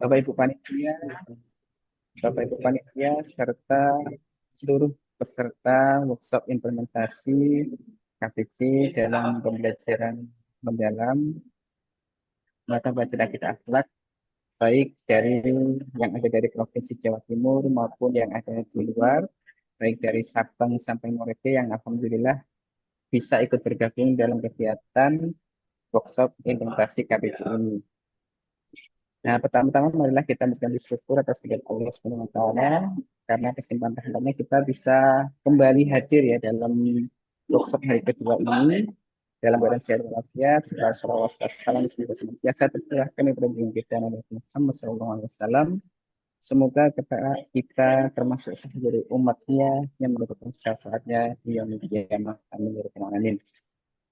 Bapak Ibu Panitia, Bapak Ibu Panitia, serta seluruh peserta workshop implementasi KPC dalam pembelajaran mendalam mata pelajaran kita akhlak, baik dari yang ada dari Provinsi Jawa Timur maupun yang ada di luar, baik dari Sabang sampai Merauke yang alhamdulillah bisa ikut bergabung dalam kegiatan workshop implementasi KPC ini. Nah, pertama-tama marilah kita mengucapkan syukur atas kehadirat Allah Subhanahu wa taala karena kesempatan kita bisa kembali hadir ya dalam workshop hari kedua ini dalam keadaan sehat walafiat, serta salawat salam semoga senantiasa tercurahkan kepada junjungan kita Nabi Muhammad SAW. Semoga kita termasuk salah dari umatnya yang mendapatkan syafaatnya di yaumil qiyamah. Amin ya rabbal alamin.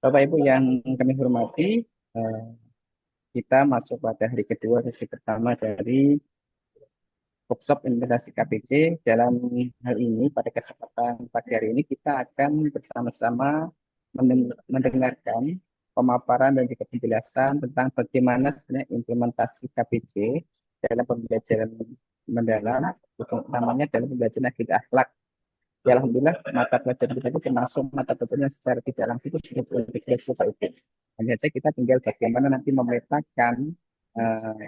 Bapak Ibu yang kami hormati, eh, kita masuk pada hari kedua sesi pertama dari workshop implementasi KPC. Dalam hal ini, pada kesempatan pagi hari ini, kita akan bersama-sama mendengarkan pemaparan dan juga penjelasan tentang bagaimana sebenarnya implementasi KPC dalam pembelajaran mendalam, utamanya dalam pembelajaran akidah akhlak. Ya, alhamdulillah mata pelajaran kita itu termasuk mata pelajaran yang secara tidak langsung itu sudah terintegrasi Pak Ibu. Hanya saja kita tinggal bagaimana nanti memetakan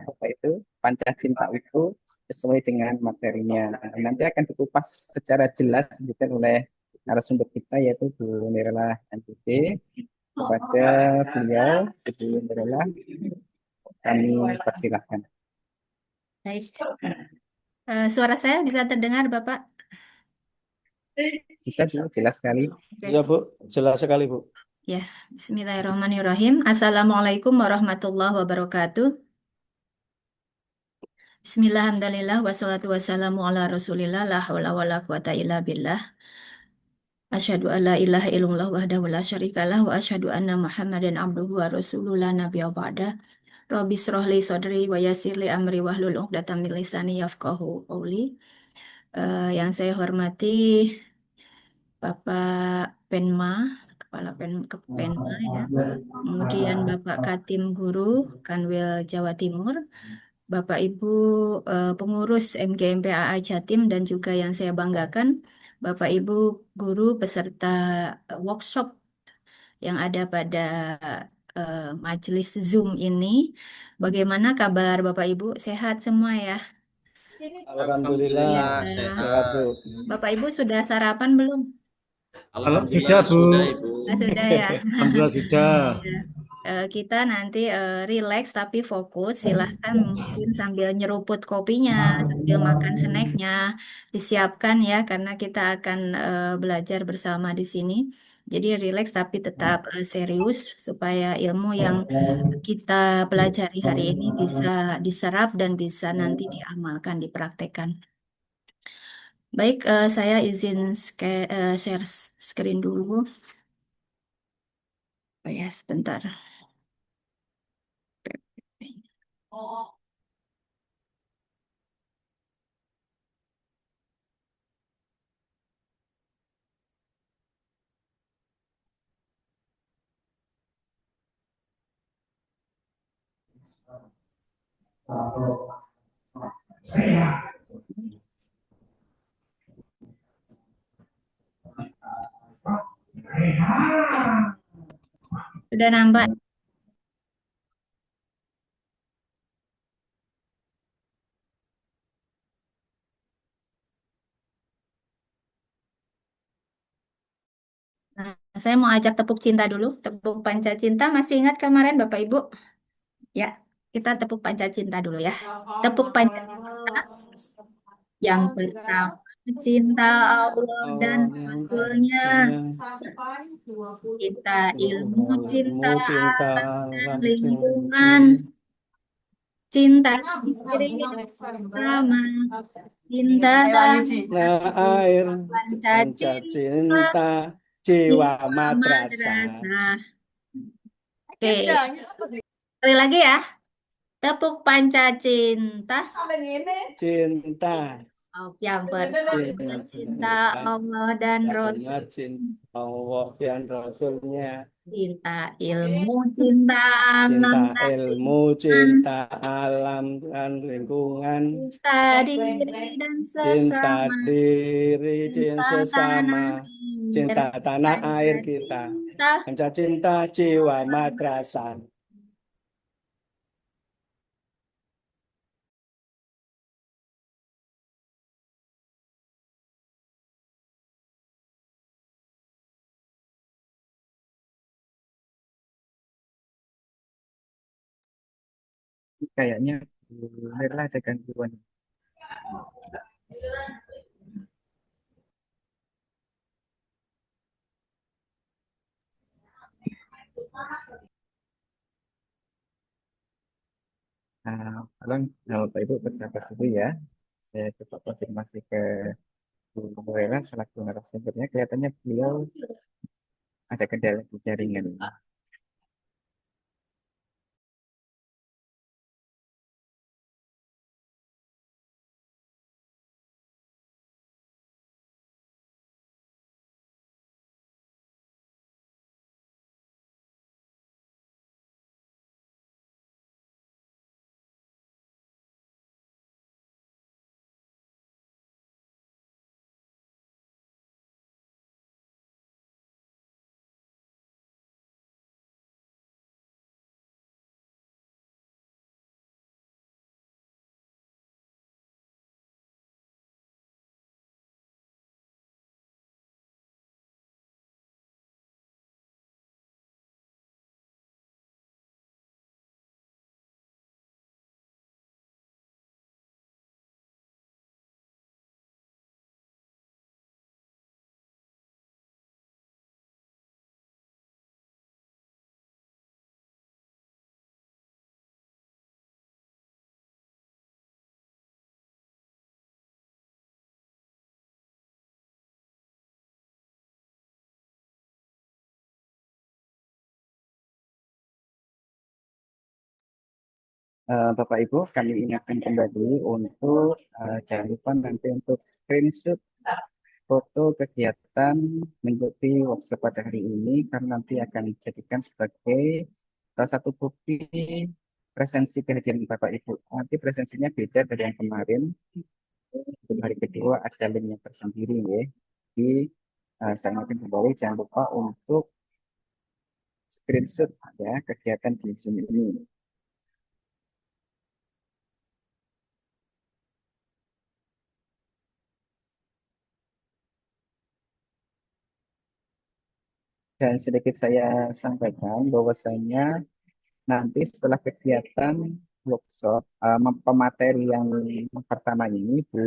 apa itu Pancacinta itu sesuai dengan materinya. Nah, nanti akan dikupas secara jelas disebutkan oleh narasumber kita yaitu Bu Nirla MPD. Kepada beliau, Bu Nirla, kami persilahkan. Baik. Suara saya bisa terdengar, Bapak? Bisa Bu, jelas sekali. Bisa Bu, jelas sekali Bu. Ya, Bismillahirrahmanirrahim. Assalamualaikum warahmatullahi wabarakatuh. Bismillahirrahmanirrahim. Wassalatu wassalamu ala rasulillah. La hawla wa la quwata illa billah. Asyhadu an la ilaha illallah wahdahu la syarikalah wa asyhadu anna Muhammadan abduhu wa rasuluhu la nabiyya ba'da. Rabbi shrah li sadri wa yassir li amri wahlul 'uqdatam min lisani yafqahu qawli. Yang saya hormati Bapak Penma, Kepala Penma ya. Kemudian Bapak Katim Guru Kanwil Jawa Timur, Bapak Ibu pengurus MGMPAA Jatim dan juga yang saya banggakan Bapak Ibu guru peserta workshop yang ada pada majelis Zoom ini. Bagaimana kabar Bapak Ibu? Sehat semua ya? Alhamdulillah Ya. sehat Bu. Bapak Ibu sudah sarapan belum? Alhamdulillah Sudah Bu. sudah Ibu. Sudah ya. Alhamdulillah sudah. Kita nanti relax tapi fokus. Silahkan mungkin sambil nyeruput kopinya, sambil makan snacknya, disiapkan ya karena kita akan belajar bersama di sini. Jadi relax tapi tetap serius supaya ilmu yang kita pelajari hari ini bisa diserap dan bisa nanti diamalkan, dipraktekkan. Baik, saya izin share screen dulu. Oh ya, sebentar. Sudah nampak? Nah, saya mau ajak tepuk cinta dulu. Tepuk panca cinta. Masih ingat kemarin Bapak Ibu? Ya, kita tepuk panca cinta dulu ya. Tepuk panca cinta. Yang pertama, cinta Allah dan Rasulnya. Cinta ilmu, cinta Cinta dan lingkungan. Cinta diri sama. Cinta air, panca cinta, jiwa madrasah. Oke, sekali lagi ya. Tepuk panca cinta. Cinta. Yang pertama cinta Allah dan Rasul. Cinta Allah dan Rasulnya. Cinta ilmu, cinta alam Cinta dan ilmu, lingkungan, cinta alam dan lingkungan, cinta diri dan cinta sesama, diri dan cinta sesama, tanah air, cinta tanah air panca kita, cinta. panca cinta jiwa madrasah. Kayaknya Mirla ada gangguan. Tolong Bapak Ibu bersabar dulu ya. Saya coba konfirmasi ke Bu Mirla selaku narasumbernya. Kelihatannya beliau ada kendala di jaringan. Bapak Ibu, kami ingatkan kembali untuk jangan lupa nanti untuk screenshot foto kegiatan mengikuti workshop pada hari ini karena nanti akan dijadikan sebagai salah satu bukti presensi kehadiran Bapak Ibu. Nanti presensinya beda dari yang kemarin. Untuk hari kedua ada linknya tersendiri ya. Jadi saya ingatkan kembali jangan lupa untuk screenshot ya kegiatan di Zoom ini. Dan sedikit saya sampaikan bahwasanya nanti setelah kegiatan workshop pemateri yang pertama ini Bu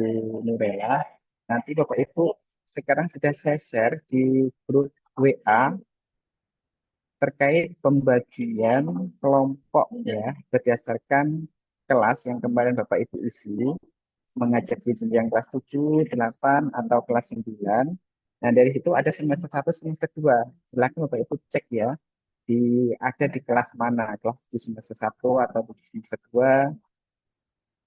Nurela, nanti Bapak Ibu sekarang sudah saya share di grup WA terkait pembagian kelompok ya berdasarkan kelas yang kemarin Bapak Ibu isi mengajak di jenjang kelas 7, 8 atau kelas 9. Nah, dari situ ada semester 1, semester 2. Silakan Bapak Ibu cek ya ada di kelas mana, kelas 7 semester 1 atau 7 semester 2.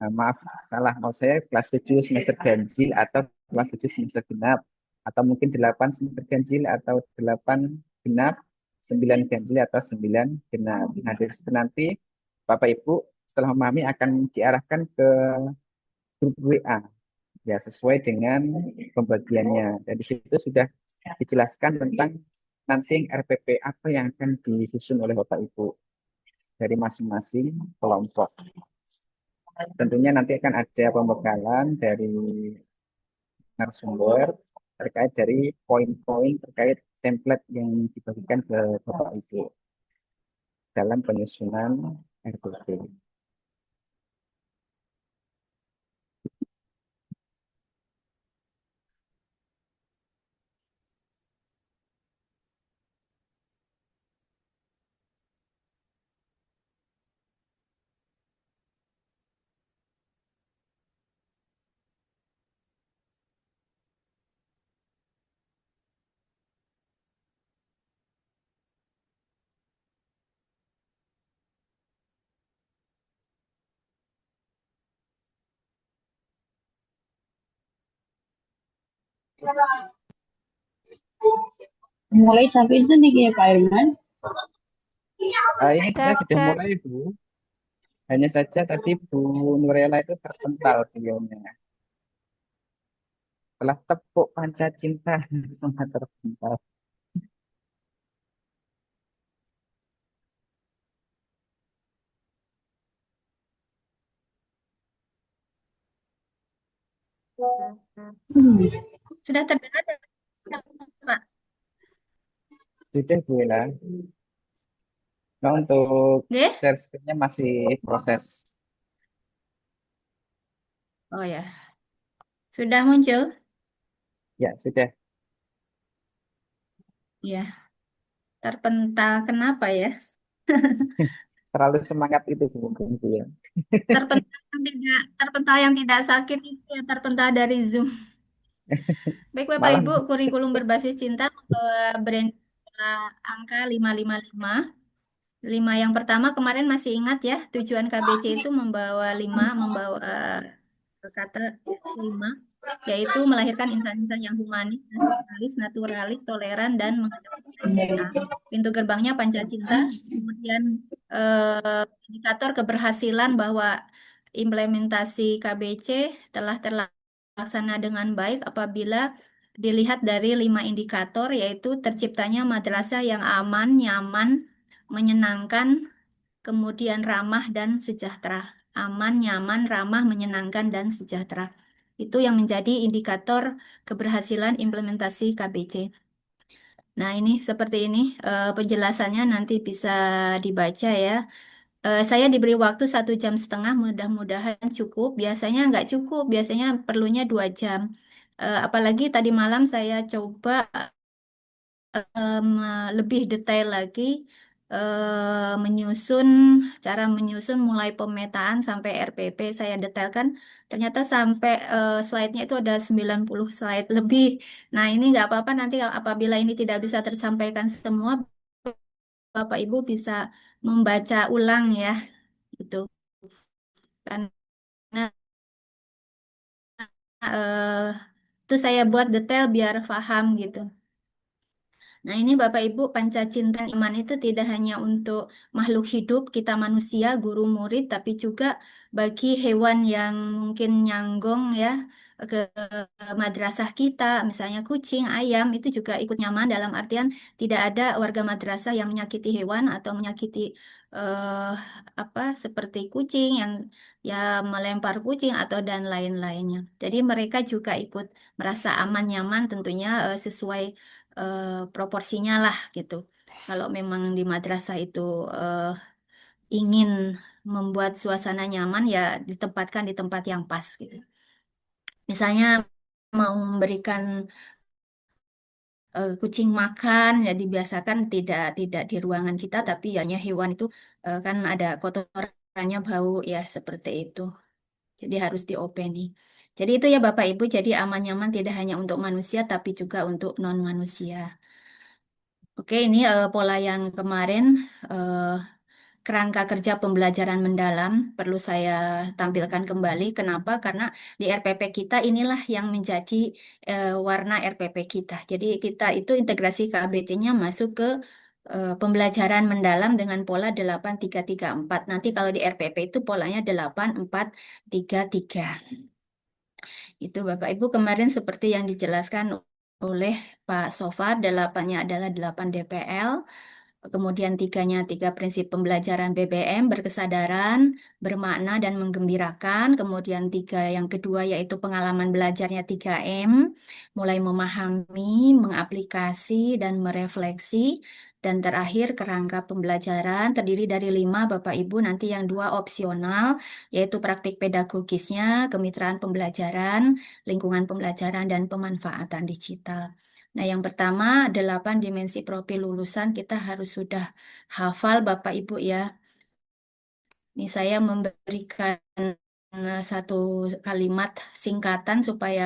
Nah, maaf, salah. Mau saya kelas 7 semester ganjil atau kelas 7 semester genap. Atau mungkin 8 semester ganjil atau 8 genap, 9 ganjil atau 9 genap. Nah, dari situ nanti Bapak Ibu setelah memahami akan diarahkan ke grup WA ya sesuai dengan pembagiannya. Dan di situ sudah dijelaskan tentang nanti RPP apa yang akan disusun oleh Bapak Ibu dari masing-masing kelompok. Tentunya nanti akan ada pembekalan dari narasumber terkait dari poin-poin terkait template yang dibagikan ke Bapak Ibu dalam penyusunan RPP. Mulai capek itu nih kayak Pak Irman. Ini sebenarnya sudah Cek. mulai, Bu. Hanya saja tadi Bu Nurela itu terpental videonya. Setelah tepuk panca cinta semua terpental. Sudah terdengar, Pak? Sudah Bu Ella. Nah, untuk Nggih? share screen-nya masih proses. Oh ya, sudah muncul? Ya, sudah. Ya, terpental. Kenapa ya? Terlalu semangat itu Bu, mungkin Bu ya. Terpental yang tidak sakit itu ya, terpental dari Zoom. Baik Bapak Malah Ibu, kurikulum berbasis cinta membawa brand angka 555. 5 yang pertama kemarin masih ingat ya, tujuan KBC itu membawa kata 5, yaitu melahirkan insan-insan yang humanis, nasionalis, naturalis, toleran, dan mengedepankan cinta. Pintu gerbangnya Pancacinta, kemudian indikator keberhasilan bahwa implementasi KBC telah terlaksana dengan baik apabila dilihat dari 5 indikator, yaitu terciptanya madrasah yang aman, nyaman, menyenangkan, kemudian ramah dan sejahtera. Aman, nyaman, ramah, menyenangkan, dan sejahtera. Itu yang menjadi indikator keberhasilan implementasi KBC. Nah, ini seperti ini penjelasannya nanti bisa dibaca ya. Saya diberi waktu 1,5 jam, mudah-mudahan cukup. Biasanya nggak cukup, biasanya perlunya 2 jam. Apalagi tadi malam saya coba em, lebih detail lagi menyusun menyusun mulai pemetaan sampai RPP saya detailkan, ternyata sampai slide-nya itu ada 90 slide lebih. Nah, ini nggak apa-apa, nanti apabila ini tidak bisa tersampaikan semua, Bapak Ibu bisa membaca ulang ya, gitu. Karena eh, itu saya buat detail biar paham gitu. Nah, ini Bapak Ibu, pancacinta iman itu tidak hanya untuk makhluk hidup, kita manusia, guru murid, tapi juga bagi hewan yang mungkin nyanggong ya ke madrasah kita, misalnya kucing, ayam, itu juga ikut nyaman dalam artian tidak ada warga madrasah yang menyakiti hewan atau menyakiti eh, apa seperti kucing yang ya melempar kucing atau dan lain-lainnya. Jadi mereka juga ikut merasa aman, nyaman, tentunya sesuai proporsinya lah gitu. Kalau memang di madrasah itu ingin membuat suasana nyaman ya ditempatkan di tempat yang pas gitu. Misalnya mau memberikan kucing makan ya dibiasakan tidak tidak di ruangan kita tapi hanya hewan itu kan ada kotorannya bau ya seperti itu. Jadi harus diopeni. Jadi itu ya Bapak Ibu, jadi aman nyaman tidak hanya untuk manusia tapi juga untuk non manusia. Oke, ini pola yang kemarin eh, kerangka kerja pembelajaran mendalam perlu saya tampilkan kembali. Kenapa? Karena di RPP kita inilah yang menjadi warna RPP kita. Jadi kita itu integrasi KABC-nya masuk ke pembelajaran mendalam dengan pola 8-3-3-4. Nanti kalau di RPP itu polanya 8-4-3-3. Itu Bapak Ibu kemarin seperti yang dijelaskan oleh Pak Sofar, delapannya adalah 8 DPL. Kemudian tiganya 3 prinsip pembelajaran BBM, berkesadaran, bermakna, dan menggembirakan. Kemudian yang kedua yaitu pengalaman belajarnya 3M, mulai memahami, mengaplikasi, dan merefleksi. Dan terakhir kerangka pembelajaran terdiri dari 5 Bapak Ibu, nanti yang 2 opsional, yaitu praktik pedagogisnya, kemitraan pembelajaran, lingkungan pembelajaran, dan pemanfaatan digital. Nah, yang pertama, 8 dimensi profil lulusan kita harus sudah hafal Bapak Ibu ya. Ini saya memberikan satu kalimat singkatan supaya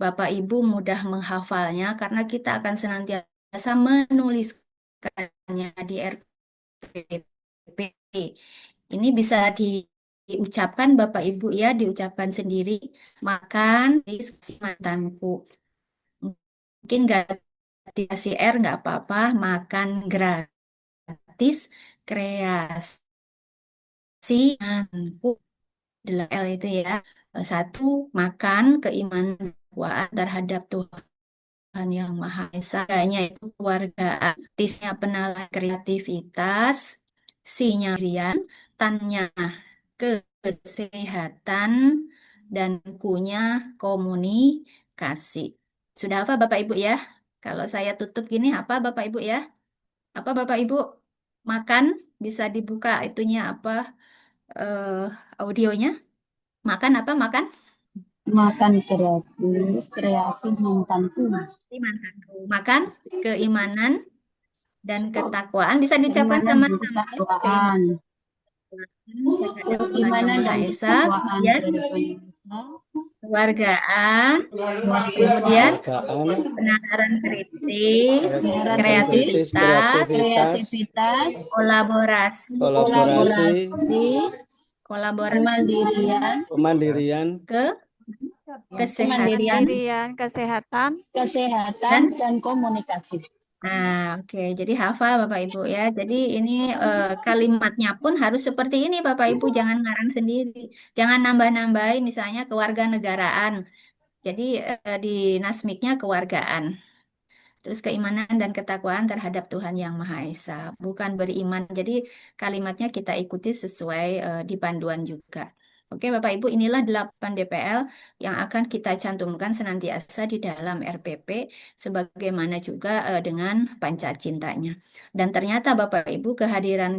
Bapak Ibu mudah menghafalnya karena kita akan senantiasa menuliskannya di RPP. Ini bisa diucapkan Bapak Ibu ya, diucapkan sendiri. Makan di mantanku. Mungkin nggak kasih R nggak apa-apa, makan gratis. gratis, kreasi, dan L itu ya. Satu, makan, keimanan, takwaan terhadap Tuhan yang Maha Esa. Nya itu keluarga, artisnya penalar kreativitas, C-nya Rian, Tan-nya kesehatan, dan Ku-nya komunikasi. Sudah apa Bapak Ibu ya? Kalau saya tutup gini, apa Bapak Ibu ya? Apa Bapak Ibu? Makan, bisa dibuka itunya apa eh, audionya? Makan apa? Makan? Makan gratis, kreasi mantanku. Imananku. Makan, keimanan, dan ketakwaan. Bisa diucapkan Keimanan dan sama-sama ya. ketakwaan. Keimanan terhadap Tuhan Yang Keimanan Maha dan Esa. ketakwaan Kemudian terhadap Tuhan. keluargaan. Keluarga, Kemudian Keluargaan, penataran kritis, penataran kritis, kreativitas, kreativitas, kolaborasi, kolaborasi, kolaborasi kemandirian, kemandirian, kesehatan. kesehatan, kesehatan, dan komunikasi. Nah, oke. Jadi hafal Bapak Ibu ya. Jadi ini kalimatnya pun harus seperti ini Bapak Ibu. Jangan ngarang sendiri. Jangan nambah-nambahin misalnya kewarganegaraan. Jadi di nasmiknya kewargaan. Terus keimanan dan ketakwaan terhadap Tuhan Yang Maha Esa. Bukan beriman. Jadi kalimatnya kita ikuti sesuai di panduan juga. Oke Bapak Ibu, inilah 8 DPL yang akan kita cantumkan senantiasa di dalam RPP, sebagaimana juga dengan panca cintanya. Dan ternyata Bapak Ibu, kehadiran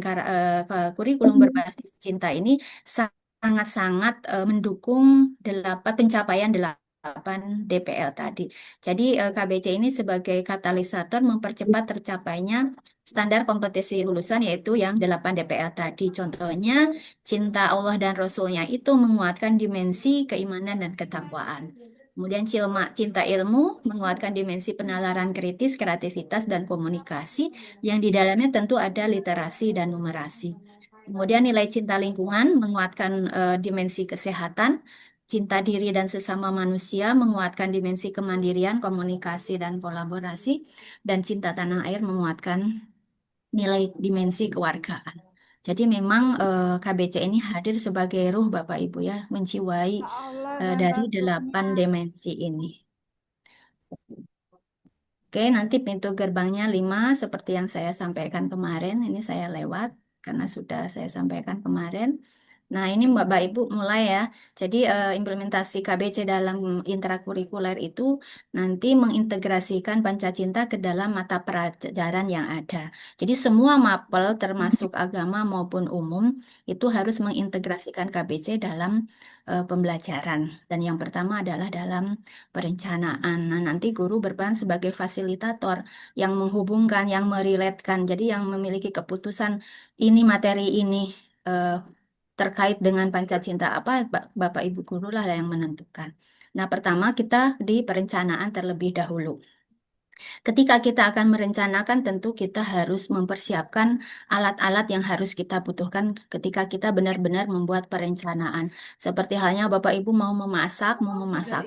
kurikulum berbasis cinta ini sangat-sangat mendukung pencapaian 8 DPL tadi. Jadi KBC ini sebagai katalisator mempercepat tercapainya standar kompetisi lulusan yaitu yang 8 DPL tadi. Contohnya cinta Allah dan Rasulnya itu menguatkan dimensi keimanan dan ketakwaan. Kemudian cinta ilmu menguatkan dimensi penalaran kritis, kreativitas, dan komunikasi yang di dalamnya tentu ada literasi dan numerasi. Kemudian nilai cinta lingkungan menguatkan dimensi kesehatan, cinta diri dan sesama manusia menguatkan dimensi kemandirian, komunikasi, dan kolaborasi, dan cinta tanah air menguatkan nilai dimensi kewargaan. Jadi memang KBC ini hadir sebagai ruh Bapak Ibu ya, menjiwai Allah dan dari Rasulnya. 8 dimensi ini. Oke, nanti pintu gerbangnya 5 seperti yang saya sampaikan kemarin. Ini saya lewat karena sudah saya sampaikan kemarin. Nah, ini Bapak Ibu mulai ya. Jadi implementasi KBC dalam intrakurikuler itu nanti mengintegrasikan Pancacinta ke dalam mata pelajaran yang ada. Jadi semua mapel termasuk agama maupun umum itu harus mengintegrasikan KBC dalam pembelajaran. Dan yang pertama adalah dalam perencanaan. Nah, nanti guru berperan sebagai fasilitator yang menghubungkan, yang meriletkan. Jadi yang memiliki keputusan ini materi ini eh, terkait dengan Pancacinta apa, Bapak Ibu guru lah yang menentukan. Nah, pertama kita di perencanaan terlebih dahulu. Ketika kita akan merencanakan, tentu kita harus mempersiapkan alat-alat yang harus kita butuhkan ketika kita benar-benar membuat perencanaan. Seperti halnya Bapak Ibu mau memasak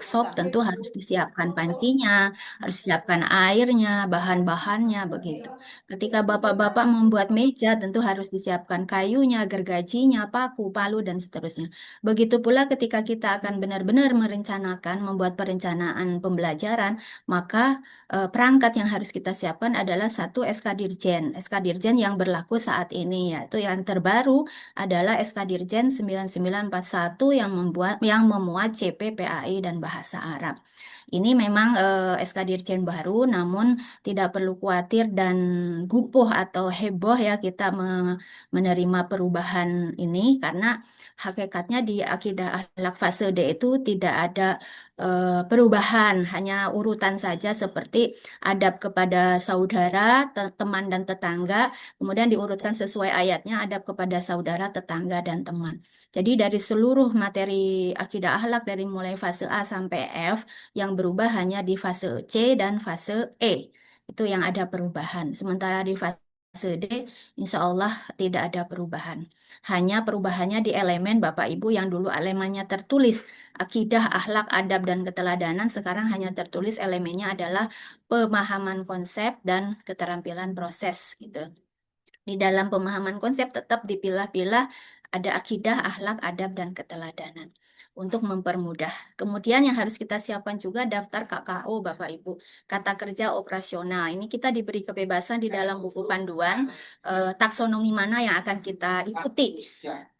sop, tentu harus disiapkan pancinya, harus disiapkan airnya, bahan-bahannya, begitu. Ketika Bapak-Bapak membuat meja, tentu harus disiapkan kayunya, gergajinya, paku, palu, dan seterusnya. Begitu pula ketika kita akan benar-benar merencanakan, membuat perencanaan pembelajaran, maka perangkat yang harus kita siapkan adalah satu SK Dirjen. SK Dirjen yang berlaku saat ini, yaitu yang terbaru adalah SK Dirjen 9941 yang memuat CP, PAI, dan Bahasa Arab. Ini memang SK Dirjen baru, namun tidak perlu khawatir dan gupuh atau heboh ya kita menerima perubahan ini, karena hakikatnya di akidah akhlak fase D itu tidak ada perubahan, hanya urutan saja seperti adab kepada saudara, teman dan tetangga, kemudian diurutkan sesuai ayatnya adab kepada saudara, tetangga, dan teman. Jadi dari seluruh materi akidah akhlak dari mulai fase A sampai F yang berubah hanya di fase C dan fase E. Itu yang ada perubahan. Sementara di fase D, insya Allah tidak ada perubahan. Hanya perubahannya di elemen Bapak Ibu yang dulu elemennya tertulis akidah, akhlak, adab, dan keteladanan, sekarang hanya tertulis elemennya adalah pemahaman konsep dan keterampilan proses gitu. Di dalam pemahaman konsep tetap dipilah-pilah ada akidah, akhlak, adab, dan keteladanan untuk mempermudah. Kemudian yang harus kita siapkan juga daftar KKO, Bapak Ibu, kata kerja operasional. Ini kita diberi kebebasan di dalam buku panduan taksonomi mana yang akan kita ikuti.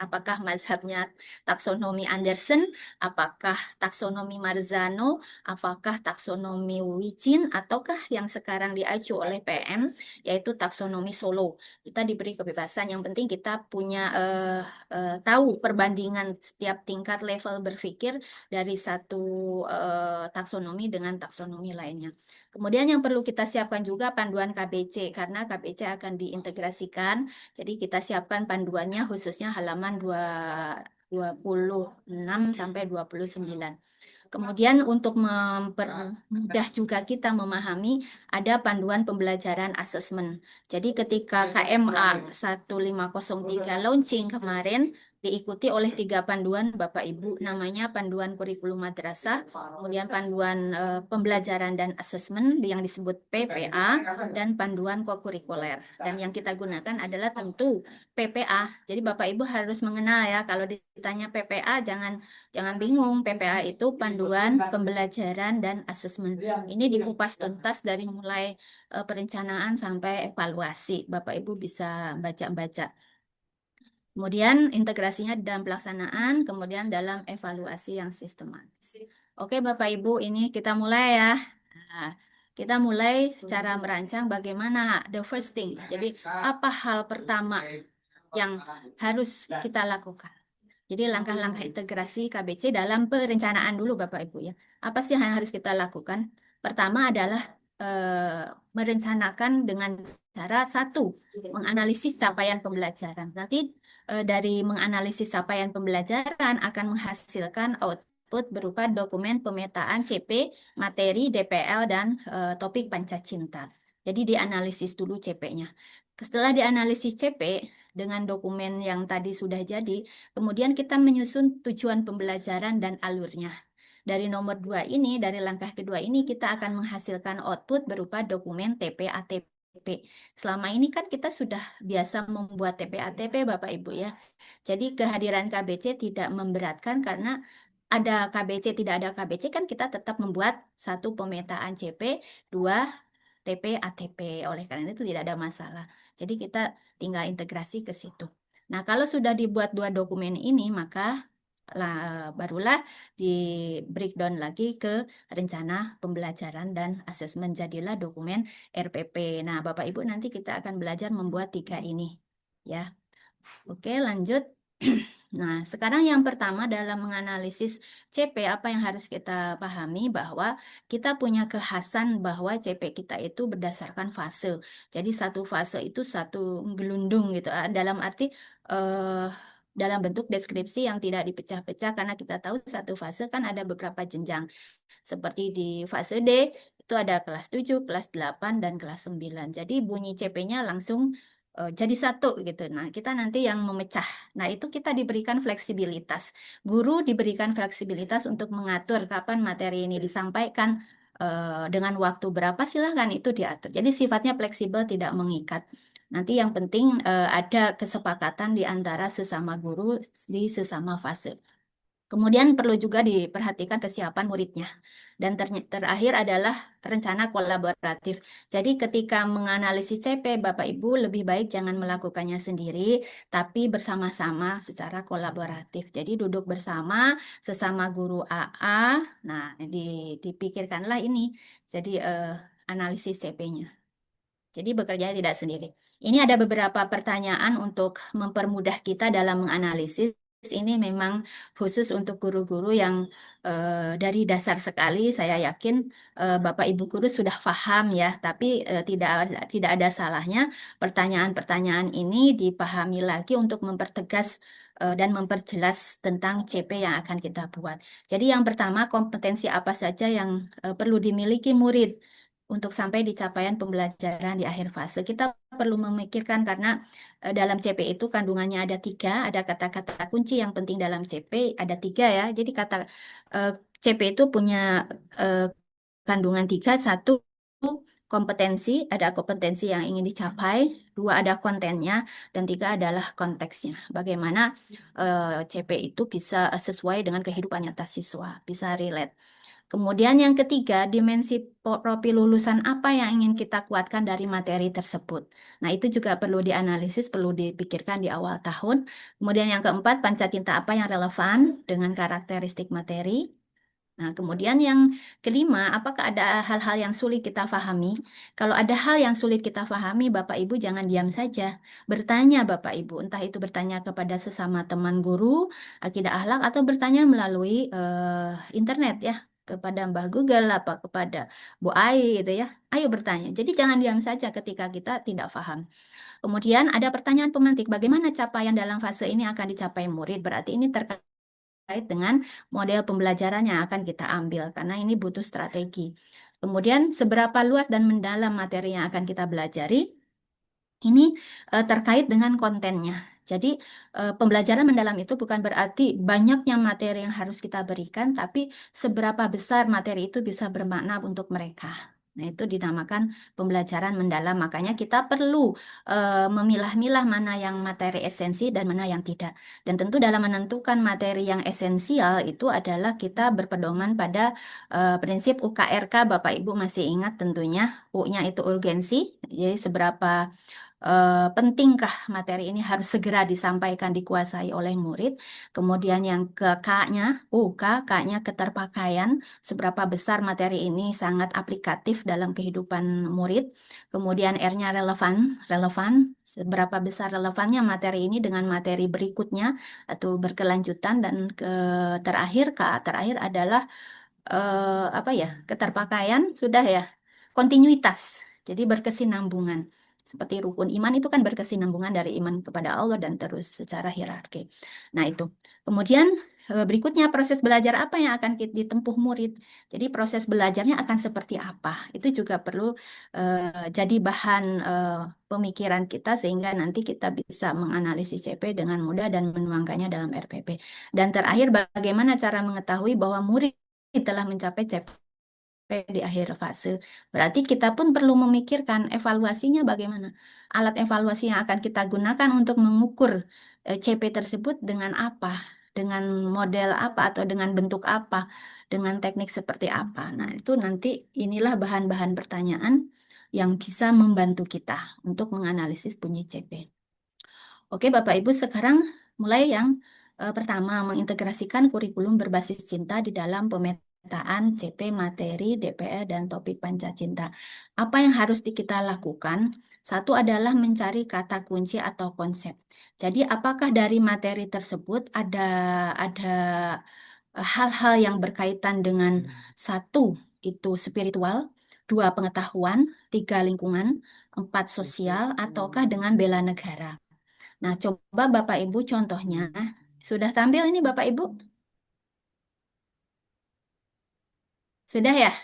Apakah mazhabnya taksonomi Anderson, apakah taksonomi Marzano, apakah taksonomi Wicin, ataukah yang sekarang diacu oleh PM, yaitu taksonomi Solo. Kita diberi kebebasan, yang penting kita punya tahu perbandingan setiap tingkat level berpikir dari satu taksonomi dengan taksonomi lainnya. Kemudian yang perlu kita siapkan juga panduan KBC, karena KBC akan diintegrasikan, jadi kita siapkan panduannya khususnya halaman 26 sampai 29. Kemudian untuk mempermudah juga kita memahami, ada panduan pembelajaran asesmen. Jadi ketika KMA 1503 launching kemarin, diikuti oleh 3 panduan Bapak Ibu, namanya panduan kurikulum madrasah, kemudian panduan pembelajaran dan asesmen yang disebut PPA, dan panduan kokurikuler. Dan yang kita gunakan adalah tentu PPA. Jadi Bapak Ibu harus mengenal ya, kalau ditanya PPA jangan bingung. PPA itu panduan pembelajaran dan asesmen. Ini dikupas tuntas dari mulai perencanaan sampai evaluasi. Bapak Ibu bisa baca-baca. Kemudian integrasinya dalam pelaksanaan, kemudian dalam evaluasi yang sistematis. Oke Bapak Ibu, ini kita mulai ya. Nah, kita mulai cara merancang bagaimana the first thing. Jadi apa hal pertama yang harus kita lakukan? Jadi langkah-langkah integrasi KBC dalam perencanaan dulu Bapak Ibu ya. Apa sih yang harus kita lakukan? Pertama adalah merencanakan dengan cara satu, menganalisis capaian pembelajaran. Nanti dari menganalisis capaian pembelajaran akan menghasilkan output berupa dokumen pemetaan CP, materi, DPL, dan topik Pancacinta. Jadi dianalisis dulu CP-nya. Setelah dianalisis CP dengan dokumen yang tadi sudah jadi, kemudian kita menyusun tujuan pembelajaran dan alurnya. Dari nomor 2 ini, dari langkah kedua ini, kita akan menghasilkan output berupa dokumen TP-ATP. Selama ini kan kita sudah biasa membuat TP-ATP Bapak Ibu ya. Jadi kehadiran KBC tidak memberatkan, karena ada KBC, tidak ada KBC kan kita tetap membuat satu pemetaan CP, 2 TP-ATP. Oleh karena itu tidak ada masalah. Jadi kita tinggal integrasi ke situ. Nah, kalau sudah dibuat 2 dokumen ini, maka barulah di breakdown lagi ke rencana pembelajaran dan asesmen, jadilah dokumen RPP. Nah, Bapak Ibu nanti kita akan belajar membuat 3 ini ya. Oke, lanjut. Nah, sekarang yang pertama dalam menganalisis CP, apa yang harus kita pahami, bahwa kita punya kekhasan bahwa CP kita itu berdasarkan fase. Jadi satu fase itu satu gelundung gitu. Dalam arti dalam bentuk deskripsi yang tidak dipecah-pecah, karena kita tahu satu fase kan ada beberapa jenjang. Seperti di fase D itu ada kelas 7, kelas 8, dan kelas 9. Jadi bunyi CP-nya langsung jadi satu gitu. Nah, kita nanti yang memecah. Nah, itu kita diberikan fleksibilitas. Guru diberikan fleksibilitas untuk mengatur kapan materi ini disampaikan, dengan waktu berapa, silahkan itu diatur. Jadi sifatnya fleksibel, tidak mengikat. Nanti yang penting ada kesepakatan di antara sesama guru di sesama fase. Kemudian perlu juga diperhatikan kesiapan muridnya. Dan terakhir adalah rencana kolaboratif. Jadi ketika menganalisis CP, Bapak Ibu lebih baik jangan melakukannya sendiri, tapi bersama-sama secara kolaboratif. Jadi duduk bersama sesama guru AA, nah dipikirkanlah ini. Jadi analisis CP-nya. Jadi bekerja tidak sendiri. Ini ada beberapa pertanyaan untuk mempermudah kita dalam menganalisis. Ini memang khusus untuk guru-guru yang dari dasar sekali. Saya yakin Bapak Ibu guru sudah paham ya, tapi tidak ada salahnya pertanyaan-pertanyaan ini dipahami lagi untuk mempertegas dan memperjelas tentang CP yang akan kita buat. Jadi yang pertama, kompetensi apa saja yang perlu dimiliki murid untuk sampai di capaian pembelajaran di akhir fase. Kita perlu memikirkan, karena dalam CP itu kandungannya ada 3, ada kata-kata kunci yang penting dalam CP, ada 3 ya. Jadi CP itu punya kandungan 3, 1 kompetensi, ada kompetensi yang ingin dicapai, 2 ada kontennya, dan 3 adalah konteksnya. Bagaimana CP itu bisa sesuai dengan kehidupan nyata siswa, bisa relate. Kemudian yang ketiga, dimensi profil lulusan apa yang ingin kita kuatkan dari materi tersebut. Nah, itu juga perlu dianalisis, perlu dipikirkan di awal tahun. Kemudian yang keempat, pancacinta apa yang relevan dengan karakteristik materi. Nah, kemudian yang kelima, apakah ada hal-hal yang sulit kita pahami? Kalau ada hal yang sulit kita pahami, Bapak Ibu jangan diam saja. Bertanya Bapak Ibu, entah itu bertanya kepada sesama teman guru, akidah akhlak, atau bertanya melalui internet ya, kepada Mbah Google, apa kepada Bu Ai gitu ya. Ayo bertanya. Jadi jangan diam saja ketika kita tidak paham. Kemudian ada pertanyaan pemantik, bagaimana capaian dalam fase ini akan dicapai murid? Berarti ini terkait dengan model pembelajaran yang akan kita ambil, karena ini butuh strategi. Kemudian, seberapa luas dan mendalam materi yang akan kita pelajari, ini terkait dengan kontennya. Jadi, pembelajaran mendalam itu bukan berarti banyaknya materi yang harus kita berikan, tapi seberapa besar materi itu bisa bermakna untuk mereka. Nah, itu dinamakan pembelajaran mendalam. Makanya kita perlu memilah-milah mana yang materi esensi dan mana yang tidak. Dan tentu dalam menentukan materi yang esensial itu adalah kita berpedoman pada prinsip UKRK. Bapak Ibu masih ingat tentunya, U-nya itu urgensi, jadi seberapa pentingkah materi ini harus segera disampaikan, dikuasai oleh murid. Kemudian yang ke K-nya, K-nya keterpakaian, seberapa besar materi ini sangat aplikatif dalam kehidupan murid. Kemudian R-nya relevan, seberapa besar relevannya materi ini dengan materi berikutnya atau berkelanjutan. Dan terakhir, K terakhir adalah apa ya, keterpakaian sudah ya, kontinuitas, jadi berkesinambungan. Seperti rukun iman itu kan berkesinambungan dari iman kepada Allah dan terus secara hierarki. Nah itu. Kemudian berikutnya proses belajar apa yang akan ditempuh murid. Jadi proses belajarnya akan seperti apa. Itu juga perlu jadi bahan pemikiran kita sehingga nanti kita bisa menganalisis CP dengan mudah dan menuangkannya dalam RPP. Dan terakhir, bagaimana cara mengetahui bahwa murid telah mencapai CP di akhir fase. Berarti kita pun perlu memikirkan evaluasinya bagaimana. Alat evaluasi yang akan kita gunakan untuk mengukur CP tersebut dengan apa, dengan model apa atau dengan bentuk apa, dengan teknik seperti apa. Nah, itu nanti inilah bahan-bahan pertanyaan yang bisa membantu kita untuk menganalisis bunyi CP. Oke, Bapak Ibu, sekarang mulai yang pertama, mengintegrasikan kurikulum berbasis cinta di dalam pemetaan CP, materi, DPR, dan topik Pancacinta. Apa yang harus kita lakukan? Satu adalah mencari kata kunci atau konsep. Jadi, apakah dari materi tersebut ada hal-hal yang berkaitan dengan satu, itu spiritual, 2, pengetahuan, 3, lingkungan, 4, sosial, ataukah dengan bela negara? Nah, coba Bapak Ibu contohnya. Sudah tampil ini Bapak Ibu? Sudah ya?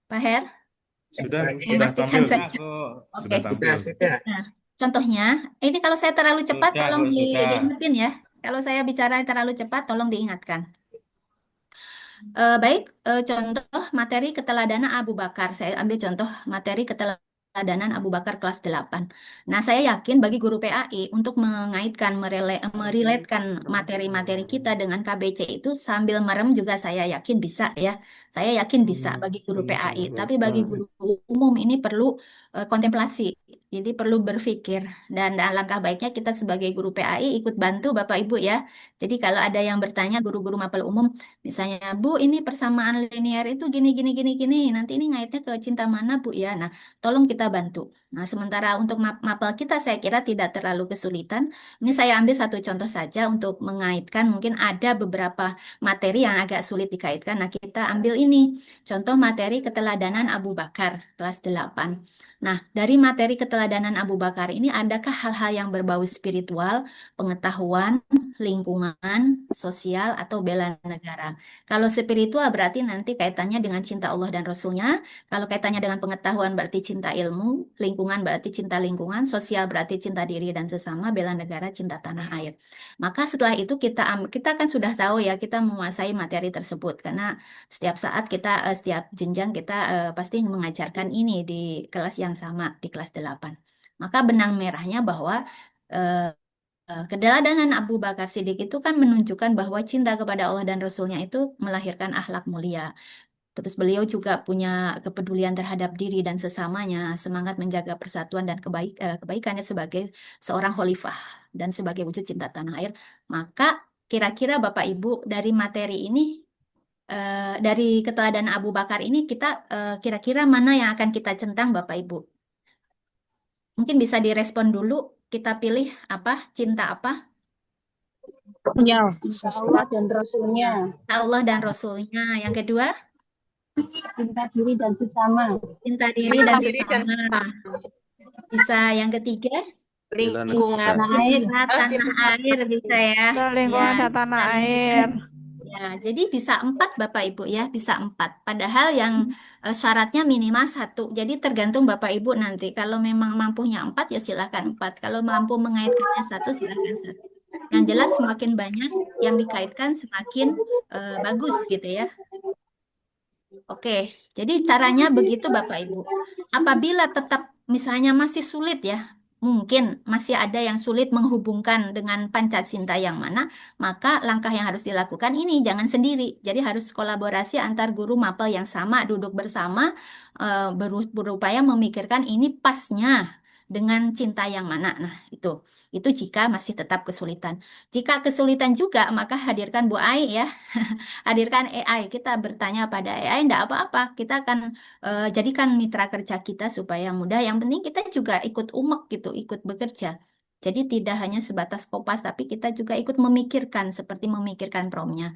Pak Her? Sudah Memastikan tampil. saja. Oke. Sudah tampil. Nah, contohnya, ini kalau saya terlalu cepat, Sudah, tolong Bu, sudah. diingetin ya. Kalau saya bicara terlalu cepat, tolong diingatkan. Baik, contoh materi keteladanan Abu Bakar. Saya ambil contoh materi keteladanan Abu Bakar kelas 8. Nah, saya yakin bagi guru PAI untuk mengaitkan, merelatekan materi-materi kita dengan KBC itu sambil merem juga saya yakin bisa ya. Saya yakin bisa bagi guru PAI. Tapi bagi guru umum ini perlu kontemplasi. Jadi perlu berpikir. Dan alangkah baiknya kita sebagai guru PAI ikut bantu Bapak Ibu ya. Jadi kalau ada yang bertanya guru-guru mapel umum, misalnya, Bu, ini persamaan linear itu gini, gini, gini, gini. Nanti ini ngaitnya ke cinta mana, Bu, ya? Nah, tolong kita bantu. Nah, sementara untuk mapel kita, saya kira tidak terlalu kesulitan. Ini saya ambil satu contoh saja untuk mengaitkan. Mungkin ada beberapa materi yang agak sulit dikaitkan. Nah, kita ambil ini. Contoh materi keteladanan Abu Bakar, kelas 8. Nah, dari materi keteladanan keteladanan Abu Bakar ini adakah hal-hal yang berbau spiritual, pengetahuan, lingkungan, sosial, atau bela negara? Kalau spiritual berarti nanti kaitannya dengan cinta Allah dan Rasulnya. Kalau kaitannya dengan pengetahuan berarti cinta ilmu, lingkungan berarti cinta lingkungan, sosial berarti cinta diri dan sesama, bela negara, cinta tanah air. Maka setelah itu kita kan sudah tahu ya kita menguasai materi tersebut karena setiap saat setiap jenjang kita pasti mengajarkan ini di kelas yang sama, di kelas 8. Maka benang merahnya bahwa eh, keteladanan Abu Bakar Siddiq itu kan menunjukkan bahwa cinta kepada Allah dan Rasulnya itu melahirkan akhlak mulia. Terus beliau juga punya kepedulian terhadap diri dan sesamanya, semangat menjaga persatuan dan kebaikannya sebagai seorang khalifah dan sebagai wujud cinta tanah air. Maka kira-kira Bapak Ibu dari materi ini, dari keteladanan Abu Bakar ini kita kira-kira mana yang akan kita centang Bapak Ibu? Mungkin bisa direspon dulu. Kita pilih apa? Cinta apa? Ya, Allah dan Rasulnya. Allah dan Rasulnya. Yang kedua, Cinta diri dan sesama. cinta diri dan sesama. Bisa yang ketiga, Lingkungan. Tanah air. cinta tanah air bisa ya. Dan lingkungan Ya, dan tanah cinta air. lingkungan. Ya, jadi bisa 4 Bapak Ibu ya, bisa 4. Padahal yang syaratnya minimal 1. Jadi tergantung Bapak Ibu nanti. Kalau memang mampunya 4 ya silakan 4. Kalau mampu mengaitkannya 1 silakan 1. Yang jelas semakin banyak yang dikaitkan semakin bagus gitu ya. Oke, jadi caranya begitu Bapak Ibu. Apabila tetap misalnya masih sulit ya, mungkin masih ada yang sulit menghubungkan dengan Pancacinta yang mana, maka langkah yang harus dilakukan ini jangan sendiri. Jadi harus kolaborasi antar guru mapel yang sama, duduk bersama, berupaya memikirkan ini pasnya dengan cinta yang mana. Nah, itu jika masih tetap kesulitan. Jika kesulitan juga, maka hadirkan Bu Ai ya. Hadirkan AI, kita bertanya pada AI, enggak apa-apa, kita akan jadikan mitra kerja kita supaya mudah. Yang penting kita juga ikut umek gitu, ikut bekerja. Jadi tidak hanya sebatas kopas, tapi kita juga ikut memikirkan, seperti memikirkan promnya.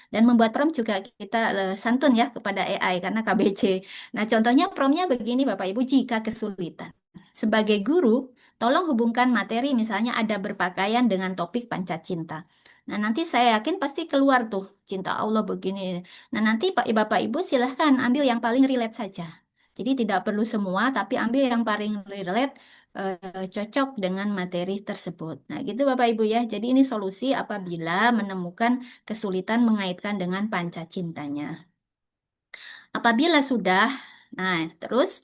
Dan membuat prom juga kita santun ya kepada AI karena KBC. Nah, contohnya promnya begini Bapak Ibu, jika kesulitan. Sebagai guru, tolong hubungkan materi misalnya ada berpakaian dengan topik Pancacinta. Nah, nanti saya yakin pasti keluar tuh cinta Allah begini. Nah, nanti Pak Bapak Ibu silahkan ambil yang paling relate saja. Jadi tidak perlu semua, tapi ambil yang paling relate cocok dengan materi tersebut. Nah, gitu Bapak Ibu ya. Jadi ini solusi apabila menemukan kesulitan mengaitkan dengan pancacintanya. Apabila sudah, nah terus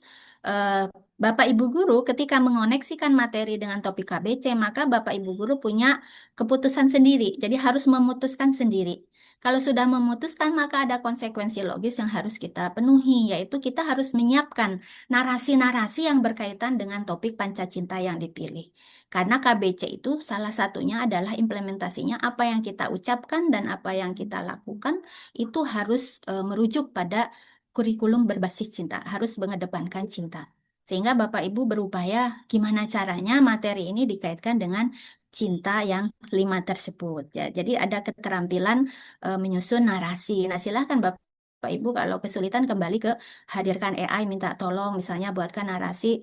Bapak Ibu guru ketika mengoneksikan materi dengan topik KBC, maka Bapak Ibu guru punya keputusan sendiri. Jadi harus memutuskan sendiri. Kalau sudah memutuskan, maka ada konsekuensi logis yang harus kita penuhi, yaitu kita harus menyiapkan narasi-narasi yang berkaitan dengan topik Pancacinta yang dipilih. Karena KBC itu salah satunya adalah implementasinya apa yang kita ucapkan dan apa yang kita lakukan itu harus merujuk pada kurikulum berbasis cinta, harus mengedepankan cinta. Sehingga Bapak Ibu berupaya gimana caranya materi ini dikaitkan dengan cinta yang 5 tersebut. Ya, jadi ada keterampilan menyusun narasi. Nah, silahkan Bapak Ibu kalau kesulitan kembali ke hadirkan AI, minta tolong misalnya buatkan narasi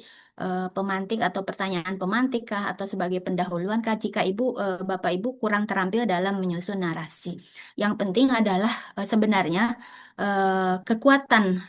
pemantik atau pertanyaan pemantik kah atau sebagai pendahuluan kah jika Bapak Ibu kurang terampil dalam menyusun narasi. Yang penting adalah sebenarnya kekuatan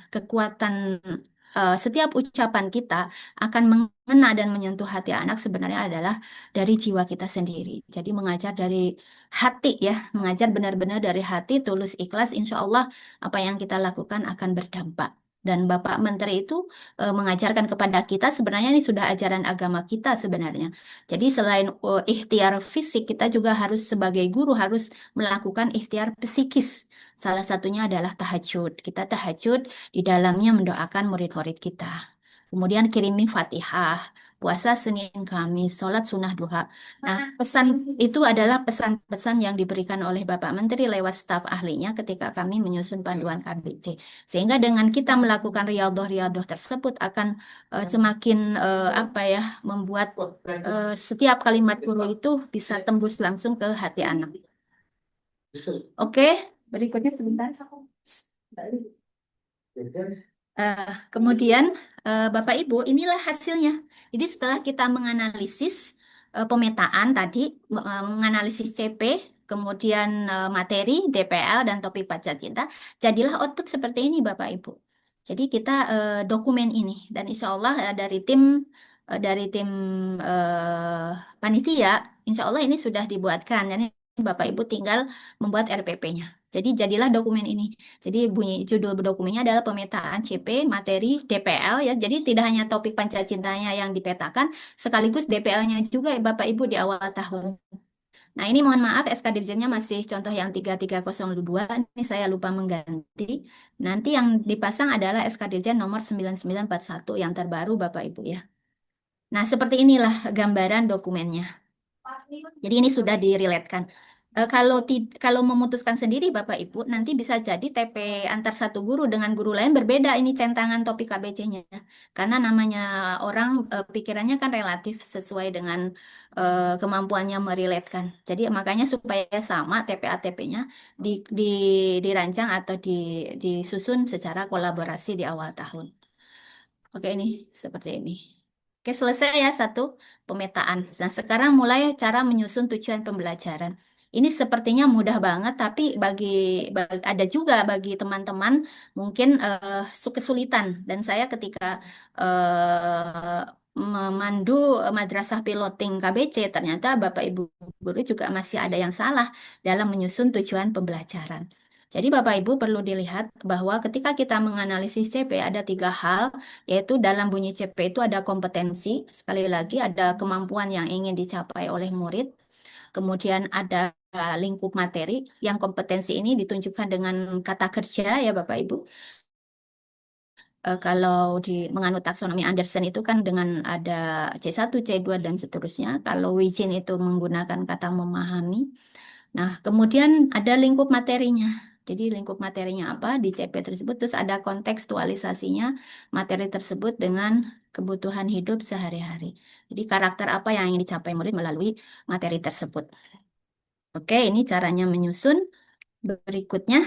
setiap ucapan kita akan mengena dan menyentuh hati anak sebenarnya adalah dari jiwa kita sendiri. Jadi mengajar dari hati ya, mengajar benar-benar dari hati, tulus ikhlas, insya Allah apa yang kita lakukan akan berdampak. Dan Bapak Menteri itu mengajarkan kepada kita sebenarnya ini sudah ajaran agama kita sebenarnya. Jadi selain ikhtiar fisik, kita juga harus sebagai guru harus melakukan ikhtiar psikis. Salah satunya adalah tahajud. Kita tahajud di dalamnya mendoakan murid-murid kita. Kemudian kirimi Fatihah, puasa Senin Kamis, sholat sunnah duha. Nah, pesan itu adalah pesan-pesan yang diberikan oleh Bapak Menteri lewat staf ahlinya ketika kami menyusun panduan KBC. Sehingga dengan kita melakukan riyadhah-riyadhah tersebut akan semakin membuat setiap kalimat guru itu bisa tembus langsung ke hati anak. Oke, berikutnya sebentar. Kemudian Bapak Ibu, inilah hasilnya. Jadi setelah kita menganalisis pemetaan tadi, menganalisis CP, kemudian materi, DPL, dan topik pacar cinta, jadilah output seperti ini Bapak Ibu. Jadi kita dokumen ini, dan insya Allah dari tim panitia, insya Allah ini sudah dibuatkan. Jadi Bapak Ibu tinggal membuat RPP-nya. Jadi jadilah dokumen ini. Jadi bunyi judul dokumennya adalah pemetaan CP, materi, DPL ya. Jadi tidak hanya topik panca cintanya yang dipetakan, sekaligus DPL-nya juga ya Bapak Ibu di awal tahun. Nah ini mohon maaf SK Dirjennya masih contoh yang 3302, ini saya lupa mengganti. Nanti yang dipasang adalah SK Dirjen nomor 9941 yang terbaru Bapak Ibu ya. Nah seperti inilah gambaran dokumennya. Jadi ini sudah diriletkan. Kalau memutuskan sendiri Bapak Ibu, nanti bisa jadi TP antar satu guru dengan guru lain berbeda ini centangan topik KBC-nya. Karena namanya orang pikirannya kan relatif sesuai dengan kemampuannya meriletkan. Jadi makanya supaya sama TPA-TP-nya dirancang atau disusun secara kolaborasi di awal tahun. Oke, ini seperti ini. Oke, selesai ya satu pemetaan. Nah, sekarang mulai cara menyusun tujuan pembelajaran. Ini sepertinya mudah banget, tapi ada juga bagi teman-teman mungkin kesulitan. Dan saya ketika memandu madrasah piloting KBC, ternyata Bapak Ibu guru juga masih ada yang salah dalam menyusun tujuan pembelajaran. Jadi Bapak Ibu perlu dilihat bahwa ketika kita menganalisis CP ada 3 hal, yaitu dalam bunyi CP itu ada kompetensi, sekali lagi ada kemampuan yang ingin dicapai oleh murid, kemudian ada lingkup materi, yang kompetensi ini ditunjukkan dengan kata kerja ya Bapak Ibu. Kalau menganut taksonomi Anderson itu kan dengan ada C1, C2, dan seterusnya. Kalau Wijin itu menggunakan kata memahami. Nah, kemudian ada lingkup materinya. Jadi lingkup materinya apa di CP tersebut, terus ada kontekstualisasinya materi tersebut dengan kebutuhan hidup sehari-hari. Jadi karakter apa yang ingin dicapai murid melalui materi tersebut. Oke, ini caranya menyusun. Berikutnya,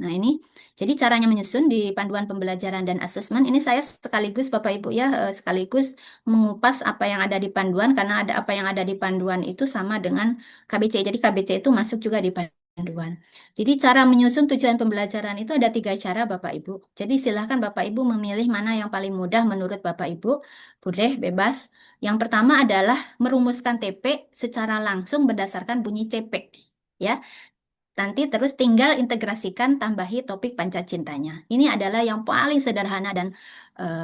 nah ini, jadi caranya menyusun di panduan pembelajaran dan asesmen, ini saya sekaligus Bapak Ibu ya, sekaligus mengupas apa yang ada di panduan, karena ada apa yang ada di panduan itu sama dengan KBC, jadi KBC itu masuk juga di panduan. Jadi cara menyusun tujuan pembelajaran itu ada 3 cara Bapak Ibu. Jadi silahkan Bapak Ibu memilih mana yang paling mudah menurut Bapak Ibu, boleh, bebas. Yang pertama adalah merumuskan TP secara langsung berdasarkan bunyi CP. Ya, nanti terus tinggal integrasikan tambahi topik panca cintanya. Ini adalah yang paling sederhana dan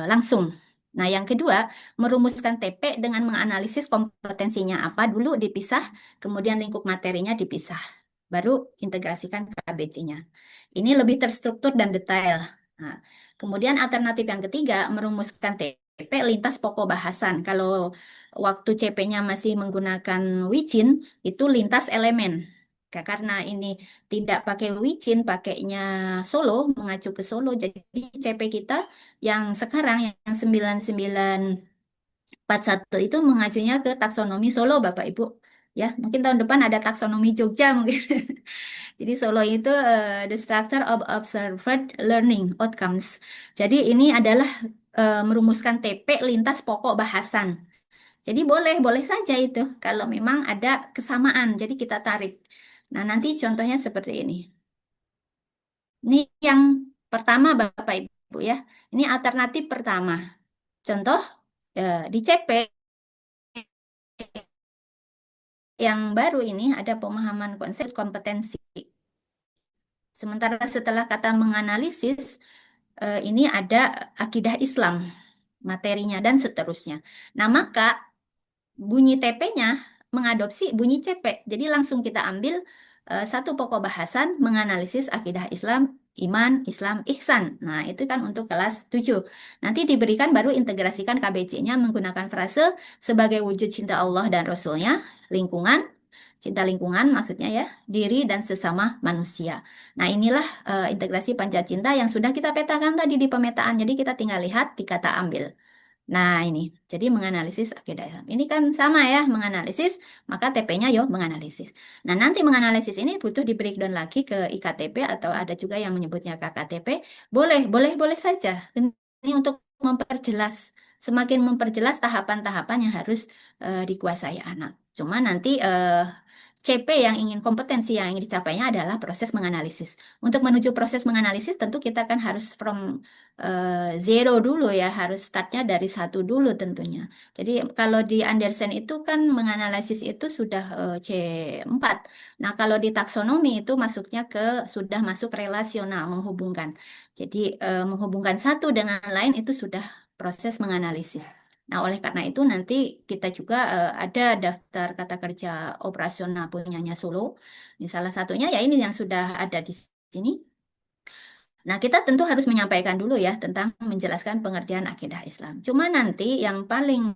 langsung. Nah, yang kedua, merumuskan TP dengan menganalisis kompetensinya apa dulu dipisah, kemudian lingkup materinya dipisah. Baru integrasikan KBC-nya. Ini lebih terstruktur dan detail. Nah, kemudian alternatif yang ketiga, merumuskan TP lintas pokok bahasan. Kalau waktu CP-nya masih menggunakan Wijin, itu lintas elemen. Karena ini tidak pakai Wijin, pakainya Solo, mengacu ke Solo. Jadi CP kita yang sekarang, yang 9941 itu mengacunya ke taksonomi Solo, Bapak Ibu. Ya, mungkin tahun depan ada taksonomi Jogja mungkin. Jadi Solo itu the structure of observed learning outcomes. Jadi ini adalah merumuskan TP lintas pokok bahasan. Jadi boleh saja itu kalau memang ada kesamaan. Jadi kita tarik. Nah, nanti contohnya seperti ini. Ini yang pertama Bapak Ibu ya. Ini alternatif pertama. Contoh di CP yang baru ini ada pemahaman konsep kompetensi. Sementara setelah kata menganalisis, ini ada akidah Islam, materinya, dan seterusnya. Nah, maka bunyi TP-nya mengadopsi bunyi CP. Jadi langsung kita ambil satu pokok bahasan menganalisis akidah Islam, iman, Islam, ihsan. Nah, itu kan untuk kelas 7. Nanti diberikan baru integrasikan KBC-nya menggunakan frase sebagai wujud cinta Allah dan Rasul-Nya, lingkungan, cinta lingkungan maksudnya ya, diri dan sesama manusia. Nah, inilah integrasi panca cinta yang sudah kita petakan tadi di pemetaan. Jadi kita tinggal lihat di kata ambil. Nah, ini. Jadi menganalisis akidah Islam. Ini kan sama ya, menganalisis, maka TP-nya yo menganalisis. Nah, nanti menganalisis ini butuh di breakdown lagi ke IKTP atau ada juga yang menyebutnya KKTP. Boleh saja. Ini untuk memperjelas semakin memperjelas tahapan-tahapan yang harus dikuasai anak. Cuma nanti CP yang ingin kompetensi yang ingin dicapainya adalah proses menganalisis. Untuk menuju proses menganalisis tentu kita kan harus from zero dulu ya, harus startnya dari satu dulu tentunya. Jadi kalau di Andersen itu kan menganalisis itu sudah C4. Nah, kalau di taksonomi itu masuknya ke sudah masuk relasional, menghubungkan. Jadi menghubungkan satu dengan lain itu sudah proses menganalisis. Nah, oleh karena itu nanti kita juga ada daftar kata kerja operasional punyanya Solo. Ini salah satunya ya ini yang sudah ada di sini. Nah, kita tentu harus menyampaikan dulu ya tentang menjelaskan pengertian akidah Islam. Cuma nanti yang paling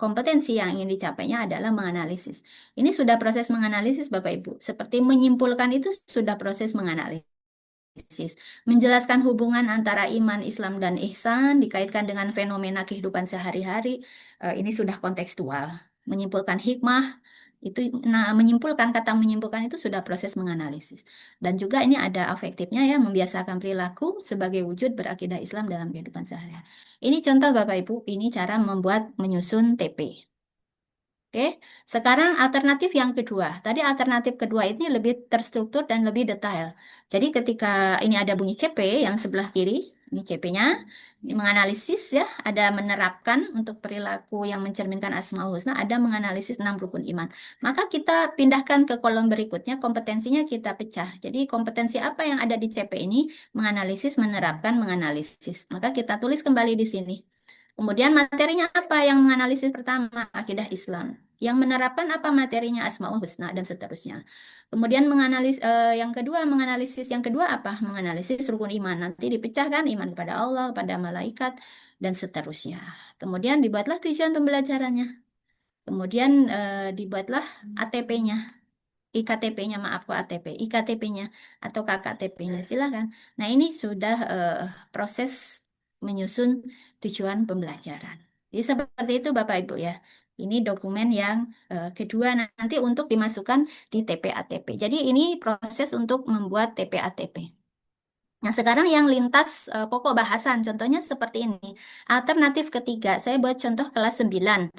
kompetensi yang ingin dicapainya adalah menganalisis. Ini sudah proses menganalisis Bapak Ibu. Seperti menyimpulkan itu sudah proses menganalisis. Menjelaskan hubungan antara iman, Islam, dan ihsan dikaitkan dengan fenomena kehidupan sehari-hari. Ini sudah kontekstual. Menyimpulkan hikmah, itu menyimpulkan kata menyimpulkan itu sudah proses menganalisis. Dan juga ini ada afektifnya ya, membiasakan perilaku sebagai wujud berakidah Islam dalam kehidupan sehari-hari. Ini contoh Bapak Ibu, ini cara membuat menyusun TP. Oke, sekarang alternatif yang kedua. Tadi alternatif kedua ini lebih terstruktur dan lebih detail. Jadi ketika ini ada bunyi CP yang sebelah kiri, ini CP-nya, ini menganalisis ya, ada menerapkan untuk perilaku yang mencerminkan Asmaul Husna, ada menganalisis 6 rukun iman. Maka kita pindahkan ke kolom berikutnya, kompetensinya kita pecah. Jadi kompetensi apa yang ada di CP ini? Menganalisis, menerapkan, menganalisis. Maka kita tulis kembali di sini. Kemudian materinya apa yang menganalisis pertama? Akidah Islam. Yang menerapkan apa materinya? Asmaul Husna dan seterusnya. Kemudian yang kedua menganalisis yang kedua apa? Menganalisis rukun iman. Nanti dipecahkan iman kepada Allah, kepada malaikat dan seterusnya. Kemudian dibuatlah tujuan pembelajarannya. Kemudian dibuatlah ATP-nya. IKTP-nya, maaf kok ATP, IKTP-nya atau KKTP-nya, silakan. Nah, ini sudah proses menyusun tujuan pembelajaran. Jadi seperti itu Bapak Ibu ya. Ini dokumen yang kedua nanti untuk dimasukkan di TP-ATP. Jadi ini proses untuk membuat TP-ATP. Nah, sekarang yang lintas pokok bahasan, contohnya seperti ini. Alternatif ketiga, saya buat contoh kelas 9.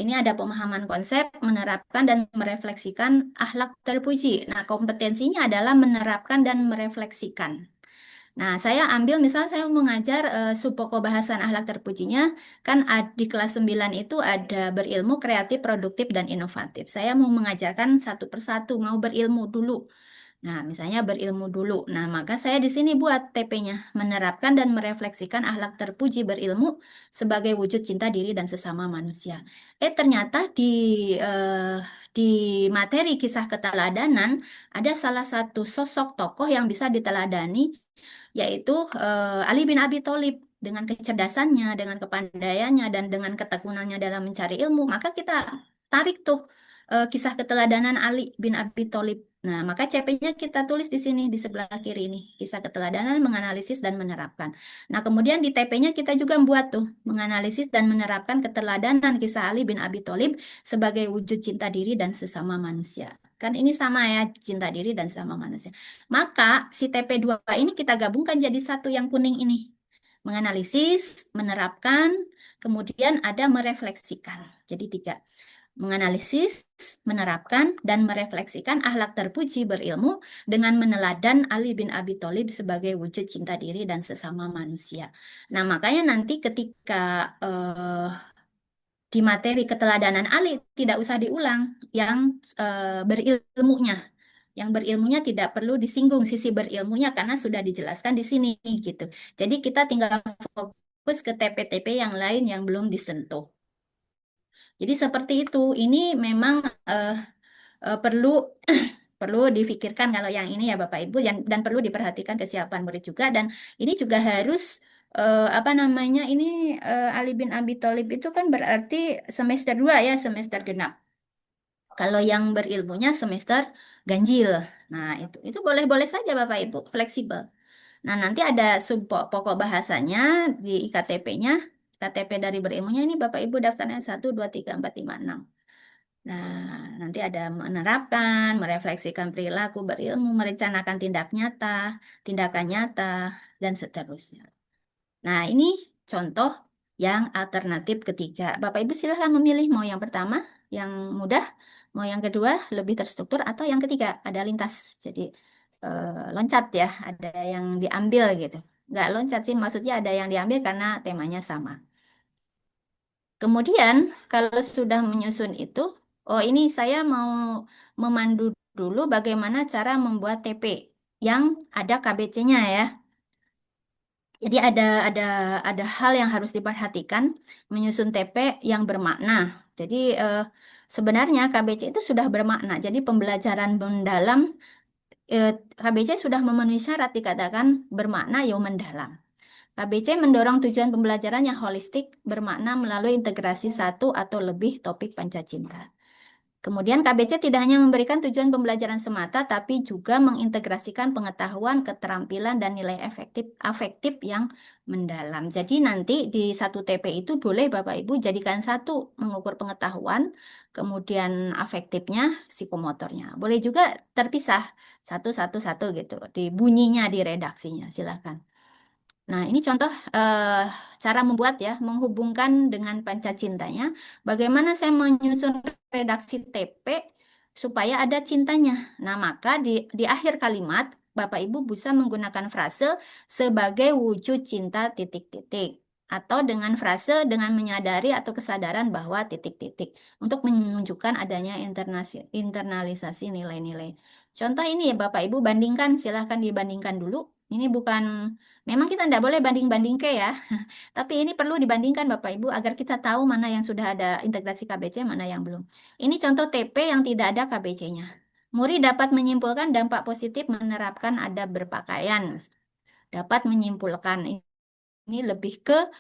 Ini ada pemahaman konsep, menerapkan dan merefleksikan akhlak terpuji. Nah, kompetensinya adalah menerapkan dan merefleksikan. Nah, saya ambil misalnya saya mengajar subpokok bahasan akhlak terpujinya, kan di kelas 9 itu ada berilmu, kreatif, produktif, dan inovatif. Saya mau mengajarkan satu persatu, mau berilmu dulu. Nah, misalnya berilmu dulu. Nah, maka saya di sini buat TP-nya, menerapkan dan merefleksikan akhlak terpuji berilmu sebagai wujud cinta diri dan sesama manusia. Ternyata di materi kisah keteladanan ada salah satu sosok tokoh yang bisa diteladani, yaitu Ali bin Abi Thalib. Dengan kecerdasannya, dengan kepandaiannya, dan dengan ketekunannya dalam mencari ilmu, maka kita tarik tuh kisah keteladanan Ali bin Abi Thalib. Nah, maka CP-nya kita tulis di sini, di sebelah kiri ini. Kisah keteladanan, menganalisis, dan menerapkan. Nah, kemudian di TP-nya kita juga membuat tuh, menganalisis dan menerapkan keteladanan kisah Ali bin Abi Thalib sebagai wujud cinta diri dan sesama manusia. Kan ini sama ya, cinta diri dan sesama manusia. Maka si TP2 ini kita gabungkan jadi satu yang kuning ini. Menganalisis, menerapkan, kemudian ada merefleksikan. Jadi 3. Menganalisis, menerapkan, dan merefleksikan akhlak terpuji berilmu dengan meneladan Ali bin Abi Thalib sebagai wujud cinta diri dan sesama manusia. Nah, makanya nanti ketika di materi keteladanan Ali tidak usah diulang yang berilmunya. Yang berilmunya tidak perlu disinggung sisi berilmunya karena sudah dijelaskan di sini gitu. Jadi kita tinggal fokus ke TP-TP yang lain yang belum disentuh. Jadi seperti itu. Ini memang perlu perlu difikirkan kalau yang ini ya Bapak Ibu dan perlu diperhatikan kesiapan murid juga dan ini juga harus apa namanya ini Ali bin Abi Thalib itu kan berarti semester 2 ya, semester genap. Kalau yang berilmunya semester ganjil. Nah, itu boleh-boleh saja Bapak Ibu, fleksibel. Nah, nanti ada sub pokok bahasanya di IKTP-nya. KTP dari berilmunya ini Bapak Ibu daftarnya 1, 2, 3, 4, 5, 6. Nah, nanti ada menerapkan, merefleksikan perilaku berilmu, merencanakan tindakan nyata, dan seterusnya. Nah, ini contoh yang alternatif ketiga. Bapak Ibu silahkan memilih mau yang pertama, yang mudah, mau yang kedua lebih terstruktur, atau yang ketiga ada lintas. Jadi loncat ya, ada yang diambil gitu. Nggak loncat sih, maksudnya ada yang diambil karena temanya sama. Kemudian kalau sudah menyusun itu, oh ini saya mau memandu dulu bagaimana cara membuat TP yang ada KBC-nya ya. Jadi ada hal yang harus diperhatikan menyusun TP yang bermakna. Jadi sebenarnya KBC itu sudah bermakna. Jadi pembelajaran mendalam KBC sudah memenuhi syarat dikatakan bermakna ya mendalam. KBC mendorong tujuan pembelajaran yang holistik bermakna melalui integrasi satu atau lebih topik pancacinta. Kemudian KBC tidak hanya memberikan tujuan pembelajaran semata, tapi juga mengintegrasikan pengetahuan, keterampilan, dan nilai afektif yang mendalam. Jadi nanti di satu TP itu boleh Bapak Ibu jadikan satu mengukur pengetahuan, kemudian afektifnya, psikomotornya. Boleh juga terpisah satu gitu, di bunyinya, di redaksinya, silakan. Nah, ini contoh cara membuat ya, menghubungkan dengan pancacintanya. Bagaimana saya menyusun redaksi TP supaya ada cintanya. Nah, maka di akhir kalimat, Bapak Ibu bisa menggunakan frase sebagai wujud cinta titik-titik. Atau dengan frase dengan menyadari atau kesadaran bahwa titik-titik. Untuk menunjukkan adanya internalisasi nilai-nilai. Contoh ini ya Bapak Ibu, bandingkan, silahkan dibandingkan dulu. Ini bukan Memang kita tidak boleh banding-banding ke ya, tapi ini perlu dibandingkan Bapak Ibu agar kita tahu mana yang sudah ada integrasi KBC, mana yang belum. Ini contoh TP yang tidak ada KBC-nya. Murid dapat menyimpulkan dampak positif menerapkan adab berpakaian. Dapat menyimpulkan ini lebih ke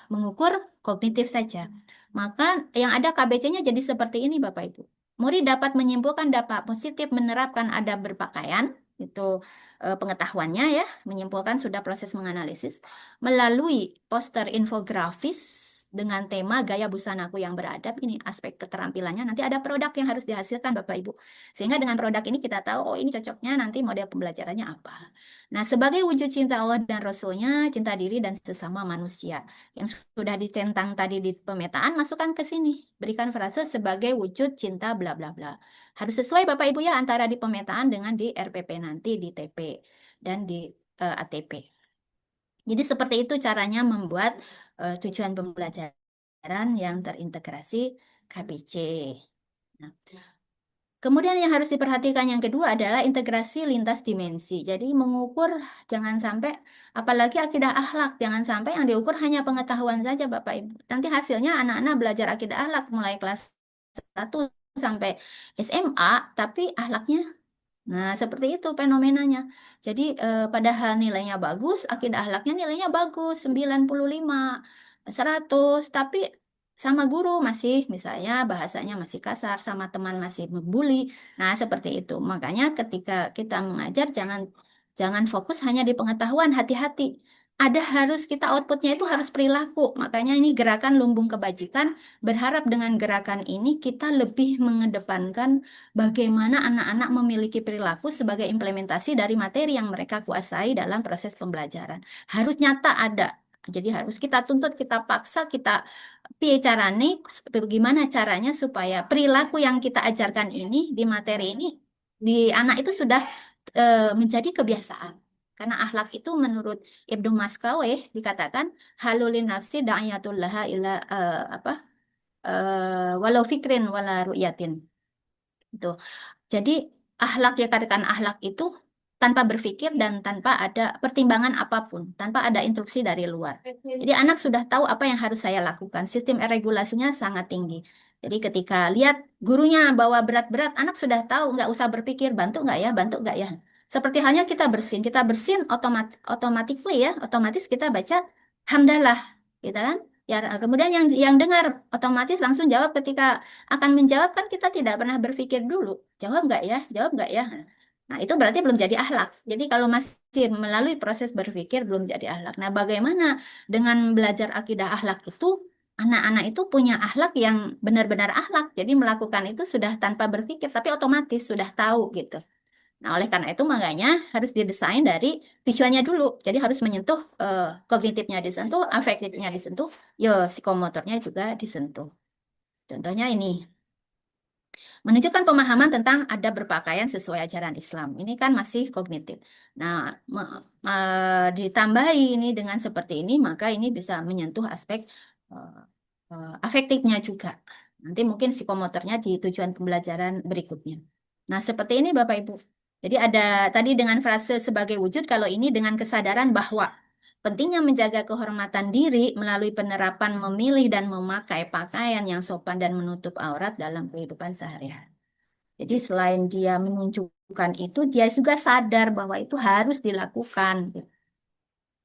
mengukur kognitif saja. Maka yang ada KBC-nya jadi seperti ini Bapak Ibu. Murid dapat menyimpulkan dampak positif menerapkan adab berpakaian, itu pengetahuannya ya, menyimpulkan sudah proses menganalisis melalui poster infografis dengan tema gaya busanaku yang beradab. Ini aspek keterampilannya, nanti ada produk yang harus dihasilkan Bapak Ibu, sehingga dengan produk ini kita tahu oh ini cocoknya nanti model pembelajarannya apa. Nah, sebagai wujud cinta Allah dan Rasulnya, cinta diri dan sesama manusia yang sudah dicentang tadi di pemetaan, masukkan ke sini, berikan frase sebagai wujud cinta bla bla bla. Harus sesuai Bapak Ibu ya, antara di pemetaan dengan di RPP nanti, di TP dan di ATP. Jadi seperti itu caranya membuat tujuan pembelajaran yang terintegrasi KBC. Nah, kemudian yang harus diperhatikan yang kedua adalah integrasi lintas dimensi. Jadi mengukur jangan sampai, apalagi akidah akhlak, jangan sampai yang diukur hanya pengetahuan saja Bapak Ibu. Nanti hasilnya anak-anak belajar akidah akhlak mulai kelas 1 sampai SMA, tapi akhlaknya, nah seperti itu fenomenanya. Jadi padahal nilainya bagus, akidah akhlaknya nilainya bagus, 95, 100, tapi sama guru masih misalnya bahasanya masih kasar, sama teman masih membuli. Nah, seperti itu. Makanya ketika kita mengajar jangan fokus hanya di pengetahuan, hati-hati. Ada harus kita outputnya itu harus perilaku. Makanya ini gerakan lumbung kebajikan, berharap dengan gerakan ini kita lebih mengedepankan bagaimana anak-anak memiliki perilaku sebagai implementasi dari materi yang mereka kuasai dalam proses pembelajaran. Harus nyata ada. Jadi harus kita tuntut, kita paksa, kita piye carane, bagaimana caranya supaya perilaku yang kita ajarkan ini di materi ini di anak itu sudah menjadi kebiasaan. Karena akhlak itu menurut Ibnu Maskaweh dikatakan halulin nafsi da'iyatullaha ila walau fikrin wala ru'yatin. Itu. Jadi akhlak ya katakan akhlak itu tanpa berpikir dan tanpa ada pertimbangan apapun, tanpa ada instruksi dari luar. Jadi anak sudah tahu apa yang harus saya lakukan. Sistem regulasinya sangat tinggi. Jadi ketika lihat gurunya bawa berat-berat, anak sudah tahu, nggak usah berpikir bantu nggak ya, bantu nggak ya. Seperti halnya kita bersin otomatis kita baca hamdalah, gitu kan? Ya, kemudian yang dengar otomatis langsung jawab ketika akan menjawab kan kita tidak pernah berpikir dulu. Jawab nggak ya? Jawab nggak ya? Nah, itu berarti belum jadi akhlak. Jadi kalau masih melalui proses berpikir belum jadi akhlak. Nah, bagaimana dengan belajar akidah akhlak itu? Anak-anak itu punya akhlak yang benar-benar akhlak. Jadi melakukan itu sudah tanpa berpikir, tapi otomatis sudah tahu gitu. Nah, oleh karena itu makanya harus didesain dari visualnya dulu. Jadi harus menyentuh kognitifnya disentuh, afektifnya disentuh, ya psikomotornya juga disentuh. Contohnya ini, menunjukkan pemahaman tentang adab berpakaian sesuai ajaran Islam. Ini kan masih kognitif. Nah, ditambahi ini dengan seperti ini, maka ini bisa menyentuh aspek eh, afektifnya juga. Nanti mungkin psikomotornya di tujuan pembelajaran berikutnya. Nah, seperti ini Bapak Ibu. Jadi ada tadi dengan frase sebagai wujud, kalau ini dengan kesadaran bahwa pentingnya menjaga kehormatan diri melalui penerapan memilih dan memakai pakaian yang sopan dan menutup aurat dalam kehidupan sehari-hari. Jadi selain dia menunjukkan itu, dia juga sadar bahwa itu harus dilakukan.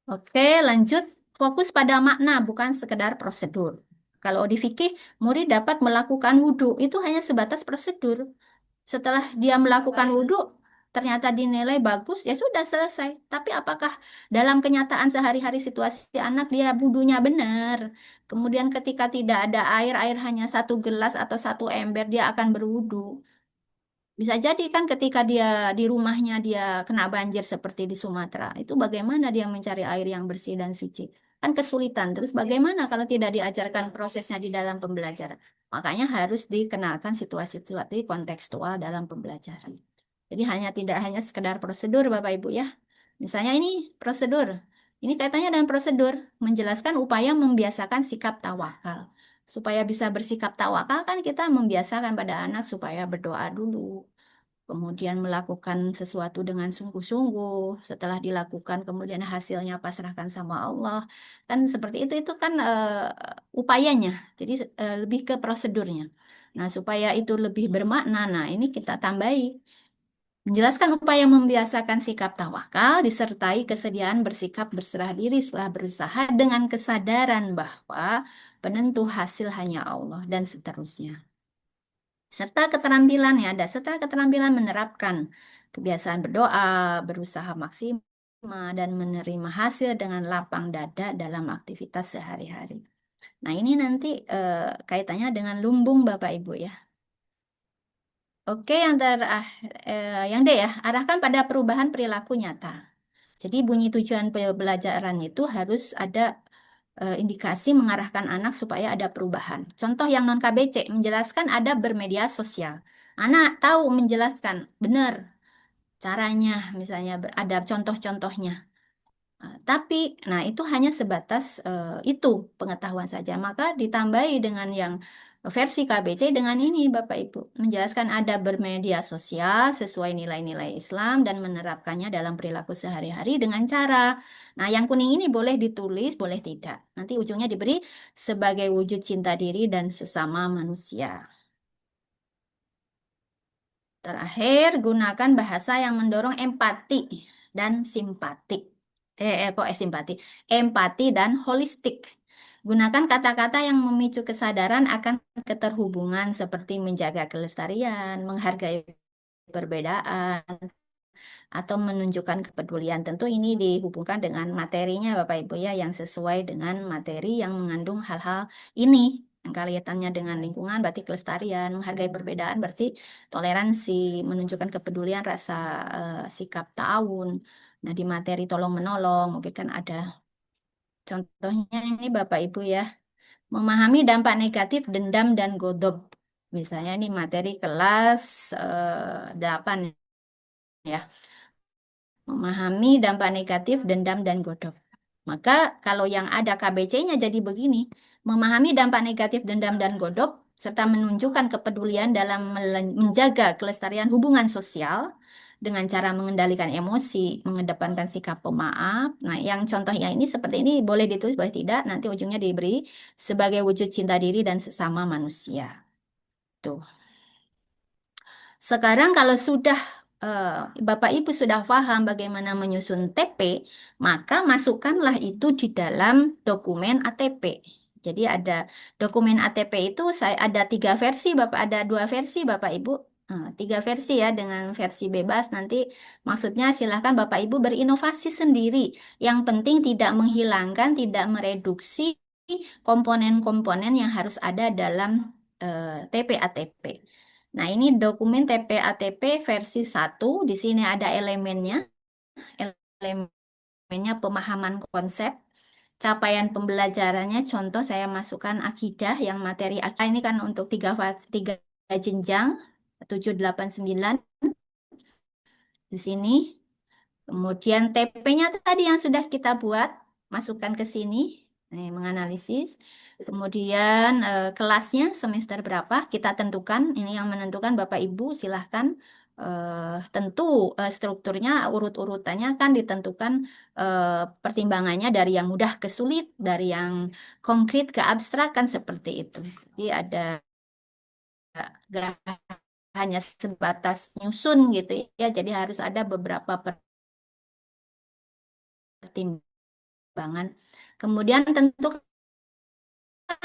Oke, lanjut. Fokus pada makna, bukan sekedar prosedur. Kalau di fikih, murid dapat melakukan wudhu. Itu hanya sebatas prosedur. Setelah dia melakukan wudhu, ternyata dinilai bagus, ya sudah selesai. Tapi apakah dalam kenyataan sehari-hari situasi anak dia wudhunya benar? Kemudian ketika tidak ada air, air hanya satu gelas atau satu ember, dia akan berwudhu. Bisa jadi kan ketika dia di rumahnya dia kena banjir seperti di Sumatera, itu bagaimana dia mencari air yang bersih dan suci? Kan kesulitan. Terus bagaimana kalau tidak diajarkan prosesnya di dalam pembelajaran? Makanya harus dikenalkan situasi-situasi kontekstual dalam pembelajaran. Jadi tidak hanya sekedar prosedur Bapak Ibu ya. Misalnya ini prosedur. Ini kaitannya dengan prosedur, menjelaskan upaya membiasakan sikap tawakal. Supaya bisa bersikap tawakal kan kita membiasakan pada anak supaya berdoa dulu. Kemudian melakukan sesuatu dengan sungguh-sungguh. Setelah dilakukan kemudian hasilnya pasrahkan sama Allah. Kan seperti itu kan upayanya. Jadi lebih ke prosedurnya. Nah, supaya itu lebih bermakna, nah ini kita tambahi. Menjelaskan upaya membiasakan sikap tawakal disertai kesediaan bersikap berserah diri setelah berusaha dengan kesadaran bahwa penentu hasil hanya Allah dan seterusnya. Serta keterampilan ya, ada serta keterampilan menerapkan kebiasaan berdoa, berusaha maksimal dan menerima hasil dengan lapang dada dalam aktivitas sehari-hari. Nah, ini nanti kaitannya dengan lumbung Bapak Ibu ya. Oke, yang D ya, arahkan pada perubahan perilaku nyata. Jadi bunyi tujuan pembelajaran itu harus ada indikasi mengarahkan anak supaya ada perubahan. Contoh yang non KBC menjelaskan ada bermedia sosial. Anak tahu menjelaskan benar caranya, misalnya ada contoh-contohnya. Tapi, nah itu hanya sebatas itu pengetahuan saja. Maka ditambahi dengan yang versi KBC dengan ini Bapak Ibu. Menjelaskan ada bermedia sosial sesuai nilai-nilai Islam dan menerapkannya dalam perilaku sehari-hari dengan cara. Nah yang kuning ini boleh ditulis, boleh tidak. Nanti ujungnya diberi sebagai wujud cinta diri dan sesama manusia. Terakhir, gunakan bahasa yang mendorong empati dan simpati. Simpati? Empati dan holistik. Gunakan kata-kata yang memicu kesadaran akan keterhubungan seperti menjaga kelestarian, menghargai perbedaan, atau menunjukkan kepedulian. Tentu ini dihubungkan dengan materinya Bapak Ibu ya, yang sesuai dengan materi yang mengandung hal-hal ini. Yang kaitannya dengan lingkungan berarti kelestarian, menghargai perbedaan berarti toleransi, menunjukkan kepedulian rasa sikap ta'awun. Nah, di materi tolong menolong mungkin kan ada contohnya ini Bapak Ibu ya. Memahami dampak negatif dendam dan godop. Misalnya ini materi kelas 8 ya. Memahami dampak negatif dendam dan godop. Maka kalau yang ada KBC-nya jadi begini, memahami dampak negatif dendam dan godop serta menunjukkan kepedulian dalam menjaga kelestarian hubungan sosial dengan cara mengendalikan emosi, mengedepankan sikap pemaaf. Nah, yang contohnya ini seperti ini boleh ditulis, boleh tidak, nanti ujungnya diberi sebagai wujud cinta diri dan sesama manusia. Tuh. Sekarang kalau sudah Bapak Ibu sudah paham bagaimana menyusun TP, maka masukkanlah itu di dalam dokumen ATP. Jadi ada dokumen ATP itu saya ada 3 versi, Bapak ada 2 versi, Bapak Ibu. 3 versi ya dengan versi bebas nanti maksudnya silahkan Bapak Ibu berinovasi sendiri. Yang penting tidak menghilangkan, tidak mereduksi komponen-komponen yang harus ada dalam TP ATP. Nah, ini dokumen TPATP versi 1. Di sini ada elemennya. Elemennya pemahaman konsep. Capaian pembelajarannya, contoh saya masukkan akidah, yang materi akidah ini kan untuk tiga jenjang, 7, 8, 9 di sini. Kemudian TP-nya tadi yang sudah kita buat, masukkan ke sini, menganalisis. Kemudian kelasnya semester berapa, kita tentukan. Ini yang menentukan Bapak Ibu, silahkan. Tentu strukturnya, urut-urutannya kan ditentukan, pertimbangannya dari yang mudah ke sulit, dari yang konkret ke abstrak, kan seperti itu. Jadi ada, gak hanya sebatas nyusun gitu ya, jadi harus ada beberapa pertimbangan. Kemudian tentukan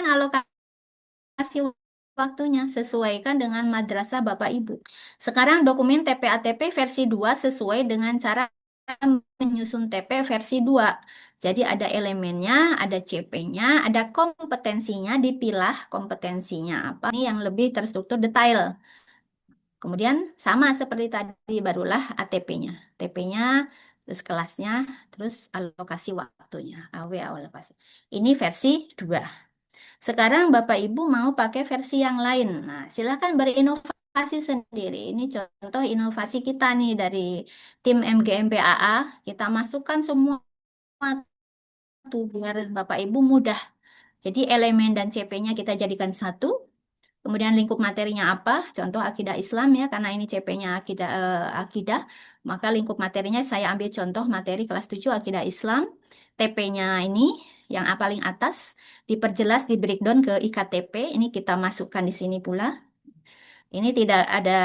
alokasi waktunya, sesuaikan dengan madrasah Bapak Ibu. Sekarang dokumen TPATP versi 2 sesuai dengan cara menyusun TP versi 2. Jadi ada elemennya, ada CP-nya, ada kompetensinya, dipilah kompetensinya apa. Ini yang lebih terstruktur detail. Kemudian sama seperti tadi, barulah ATP-nya. TP-nya, terus kelasnya, terus alokasi waktunya. AW alokasi. Ini versi 2. Sekarang Bapak Ibu mau pakai versi yang lain. Nah, silakan berinovasi sendiri. Ini contoh inovasi kita nih dari tim MGMPAA. Kita masukkan semua tuh biar Bapak Ibu mudah. Jadi elemen dan CP-nya kita jadikan satu. Kemudian lingkup materinya apa? Contoh akidah Islam ya, karena ini CP-nya akidah, maka lingkup materinya saya ambil contoh materi kelas 7 akidah Islam. TP-nya ini yang paling atas, diperjelas di breakdown ke IKTP, ini kita masukkan di sini pula. Ini tidak ada,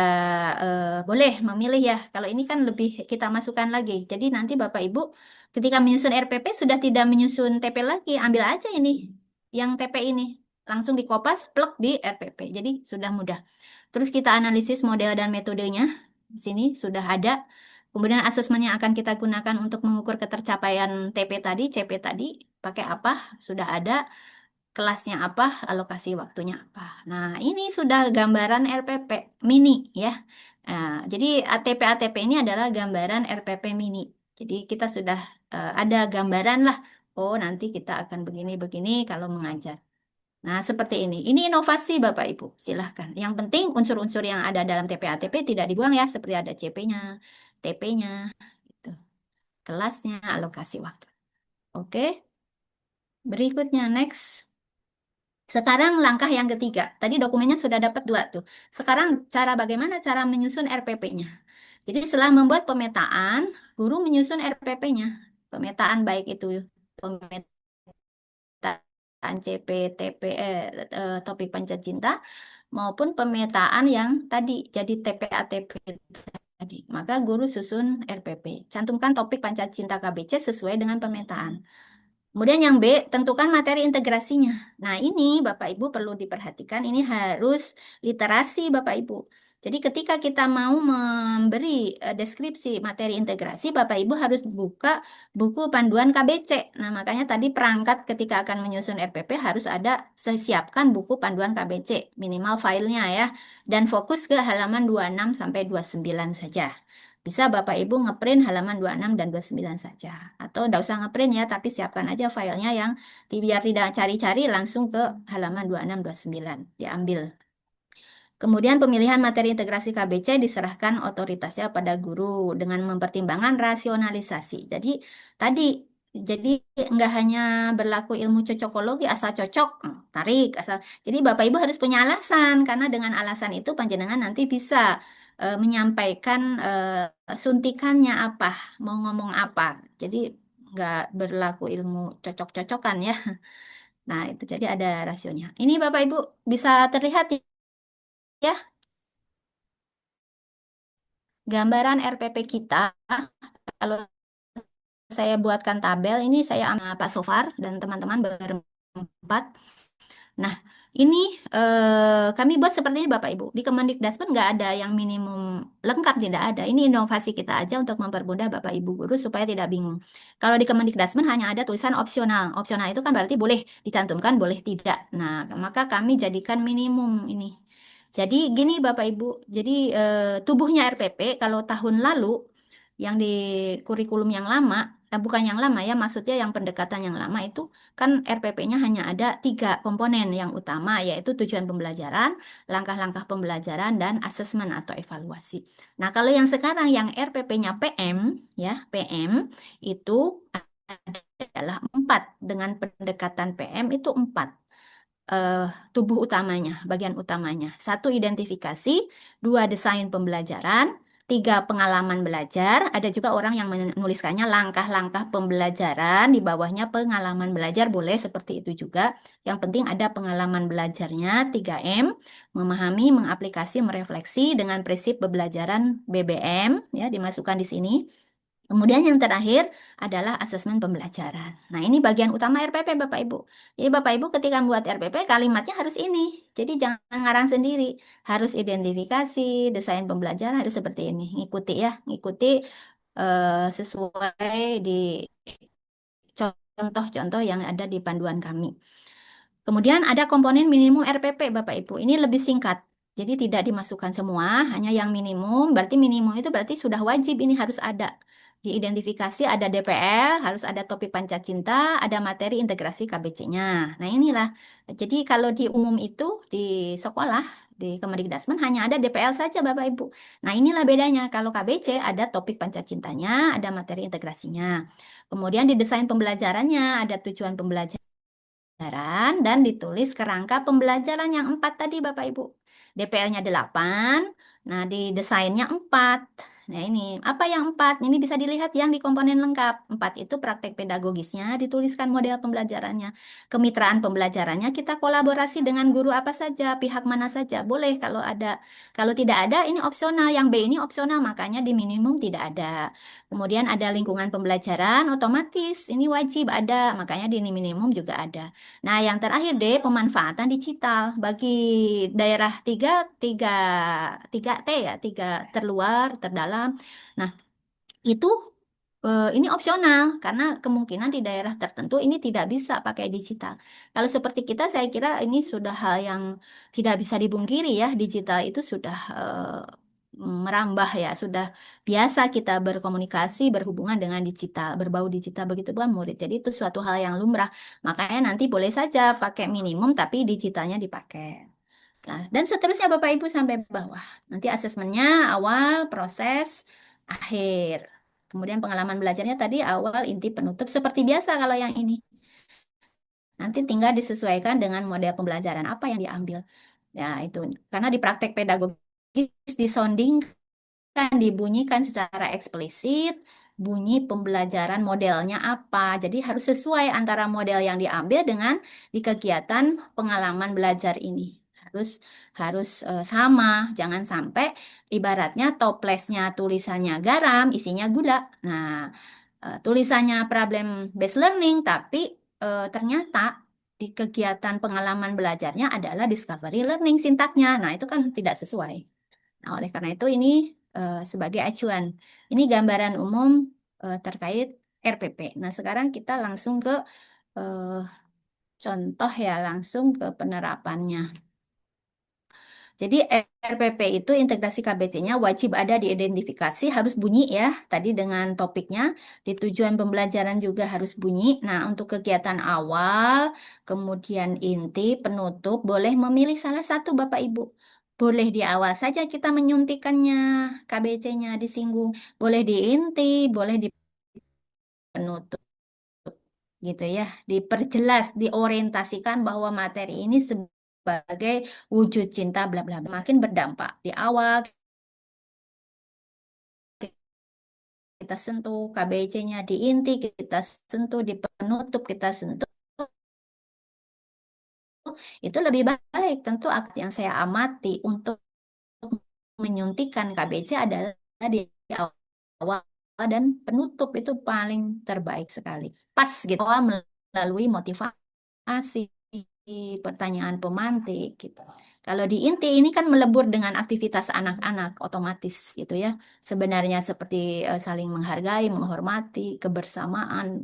boleh memilih ya. Kalau ini kan lebih kita masukkan lagi. Jadi nanti Bapak Ibu ketika menyusun RPP sudah tidak menyusun TP lagi, ambil aja ini, yang TP ini. Langsung dikopas, plug di RPP. Jadi sudah mudah. Terus kita analisis model dan metodenya. Di sini sudah ada. Kemudian asesmen yang akan kita gunakan untuk mengukur ketercapaian TP tadi, CP tadi, pakai apa? Sudah ada. Kelasnya apa, alokasi waktunya apa. Nah, ini sudah gambaran RPP mini ya. Jadi ATP ini adalah gambaran RPP mini. Jadi kita sudah ada gambaran lah. Oh, nanti kita akan begini-begini kalau mengajar. Nah, seperti ini. Ini inovasi Bapak Ibu. Silahkan. Yang penting unsur-unsur yang ada dalam TP tidak dibuang ya. Seperti ada CP-nya, TP-nya, gitu. Kelasnya, alokasi waktu. Oke. Berikutnya, next. Sekarang langkah yang ketiga. Tadi dokumennya sudah dapat 2 tuh. Sekarang bagaimana cara menyusun RPP-nya. Jadi setelah membuat pemetaan, guru menyusun RPP-nya. Pemetaan baik itu pemetaan CP, TP, topik pancacinta, maupun pemetaan yang tadi jadi TPATP tadi. Maka guru susun RPP. Cantumkan topik pancacinta KBC sesuai dengan pemetaan. Kemudian yang B, tentukan materi integrasinya. Nah, ini Bapak Ibu perlu diperhatikan, ini harus literasi Bapak Ibu. Jadi ketika kita mau memberi deskripsi materi integrasi, Bapak Ibu harus buka buku panduan KBC. Nah, makanya tadi perangkat ketika akan menyusun RPP harus ada, siapkan buku panduan KBC, minimal filenya ya. Dan fokus ke halaman 26 sampai 29 saja. Bisa Bapak Ibu ngeprint halaman 26 dan 29 saja. Atau tidak usah ngeprint ya, tapi siapkan aja filenya yang biar tidak cari-cari, langsung ke halaman 26, 29. Diambil. Kemudian pemilihan materi integrasi KBC diserahkan otoritasnya pada guru dengan mempertimbangkan rasionalisasi. Jadi tadi, jadi nggak hanya berlaku ilmu cocokologi asal cocok, tarik asal. Jadi Bapak Ibu harus punya alasan, karena dengan alasan itu panjenengan nanti bisa menyampaikan suntikannya apa, mau ngomong apa. Jadi nggak berlaku ilmu cocok-cocokan ya. Nah, itu jadi ada rasionya. Ini Bapak Ibu bisa terlihat ya gambaran RPP kita. Kalau saya buatkan tabel, ini saya ambil Pak Sofar dan teman-teman berempat. Nah, ini kami buat seperti ini Bapak Ibu. Di Kemendikbudristek nggak ada yang minimum lengkap, tidak ada. Ini inovasi kita aja untuk mempermudah Bapak Ibu guru supaya tidak bingung. Kalau di Kemendikbudristek hanya ada tulisan opsional. Opsional itu kan berarti boleh dicantumkan, boleh tidak. Nah, maka kami jadikan minimum ini. Jadi gini Bapak Ibu, jadi tubuhnya RPP kalau tahun lalu yang di kurikulum yang lama, bukan yang lama ya, maksudnya yang pendekatan yang lama itu kan RPP-nya hanya ada 3 komponen yang utama, yaitu tujuan pembelajaran, langkah-langkah pembelajaran, dan asesmen atau evaluasi. Nah, kalau yang sekarang yang RPP-nya PM, ya PM itu adalah 4 dengan pendekatan PM itu 4 tubuh utamanya, bagian utamanya. 1 identifikasi, 2 desain pembelajaran, 3 pengalaman belajar. Ada juga orang yang menuliskannya langkah-langkah pembelajaran, di bawahnya pengalaman belajar, boleh seperti itu juga. Yang penting ada pengalaman belajarnya, 3M, memahami, mengaplikasi, merefleksi dengan prinsip pembelajaran BBM, ya dimasukkan di sini. Kemudian yang terakhir adalah asesmen pembelajaran. Nah, ini bagian utama RPP Bapak Ibu. Jadi Bapak Ibu ketika membuat RPP kalimatnya harus ini. Jadi jangan ngarang sendiri. Harus identifikasi, desain pembelajaran harus seperti ini. Ngikuti ya, ngikuti sesuai di contoh-contoh yang ada di panduan kami. Kemudian ada komponen minimum RPP Bapak Ibu. Ini lebih singkat. Jadi tidak dimasukkan semua, hanya yang minimum. Berarti minimum itu berarti sudah wajib ini harus ada. Diidentifikasi ada DPL, harus ada topik Pancacinta, ada materi integrasi KBC-nya. Nah, inilah. Jadi kalau di umum itu di sekolah di Kemendikbudrismen hanya ada DPL saja Bapak Ibu. Nah, inilah bedanya. Kalau KBC ada topik Pancacintanya, ada materi integrasinya. Kemudian di desain pembelajarannya ada tujuan pembelajaran dan ditulis kerangka pembelajaran yang 4 tadi Bapak Ibu. DPL-nya 8, nah di desainnya 4. Nah ini, apa yang 4? Ini bisa dilihat yang di komponen lengkap. 4 itu praktek pedagogisnya, dituliskan model pembelajarannya. Kemitraan pembelajarannya kita kolaborasi dengan guru apa saja, pihak mana saja. Boleh kalau ada. Kalau tidak ada, ini opsional. Yang B ini opsional, makanya di minimum tidak ada. Kemudian ada lingkungan pembelajaran, otomatis ini wajib ada, makanya di minimum juga ada. Nah, yang terakhir deh, pemanfaatan digital bagi daerah 3T ya, 3 terluar, terdalam. Nah, itu ini opsional karena kemungkinan di daerah tertentu ini tidak bisa pakai digital. Kalau seperti kita, saya kira ini sudah hal yang tidak bisa dibungkiri ya, digital itu sudah merambah ya, sudah biasa kita berkomunikasi, berhubungan dengan digital, berbau digital begitu pun murid. Jadi itu suatu hal yang lumrah. Makanya nanti boleh saja pakai minimum tapi digitalnya dipakai. Nah, dan seterusnya Bapak Ibu sampai bawah. Nanti asesmennya awal, proses, akhir. Kemudian pengalaman belajarnya tadi awal, inti, penutup. Seperti biasa kalau yang ini. Nanti tinggal disesuaikan dengan model pembelajaran apa yang diambil. Ya, itu. Karena di praktek pedagogis disondingkan, dibunyikan secara eksplisit, bunyi pembelajaran modelnya apa. Jadi harus sesuai antara model yang diambil dengan di kegiatan pengalaman belajar ini. Harus harus sama, jangan sampai ibaratnya toplesnya tulisannya garam, isinya gula. Nah, tulisannya problem based learning, tapi ternyata di kegiatan pengalaman belajarnya adalah discovery learning sintaknya. Nah, itu kan tidak sesuai. Nah, oleh karena itu ini sebagai acuan. Ini gambaran umum terkait RPP. Nah, sekarang kita langsung ke eh, contoh ya, langsung ke penerapannya. Jadi RPP itu integrasi KBC-nya wajib ada diidentifikasi, harus bunyi ya. Tadi dengan topiknya, di tujuan pembelajaran juga harus bunyi. Nah, untuk kegiatan awal, kemudian inti, penutup, boleh memilih salah satu Bapak Ibu. Boleh di awal saja kita menyuntikannya, KBC-nya disinggung. Boleh di inti, boleh di penutup gitu ya. Diperjelas, diorientasikan bahwa materi ini sebagai wujud cinta bla bla bla. Makin berdampak di awal kita sentuh KBC-nya, di inti kita sentuh, di penutup kita sentuh, itu lebih baik. Tentu yang saya amati untuk menyuntikkan KBC adalah di awal dan penutup, itu paling terbaik sekali. Pas gitu melalui motivasi, pertanyaan pemantik gitu. Kalau di inti ini kan melebur dengan aktivitas anak-anak otomatis gitu ya. Sebenarnya seperti saling menghargai, menghormati, kebersamaan,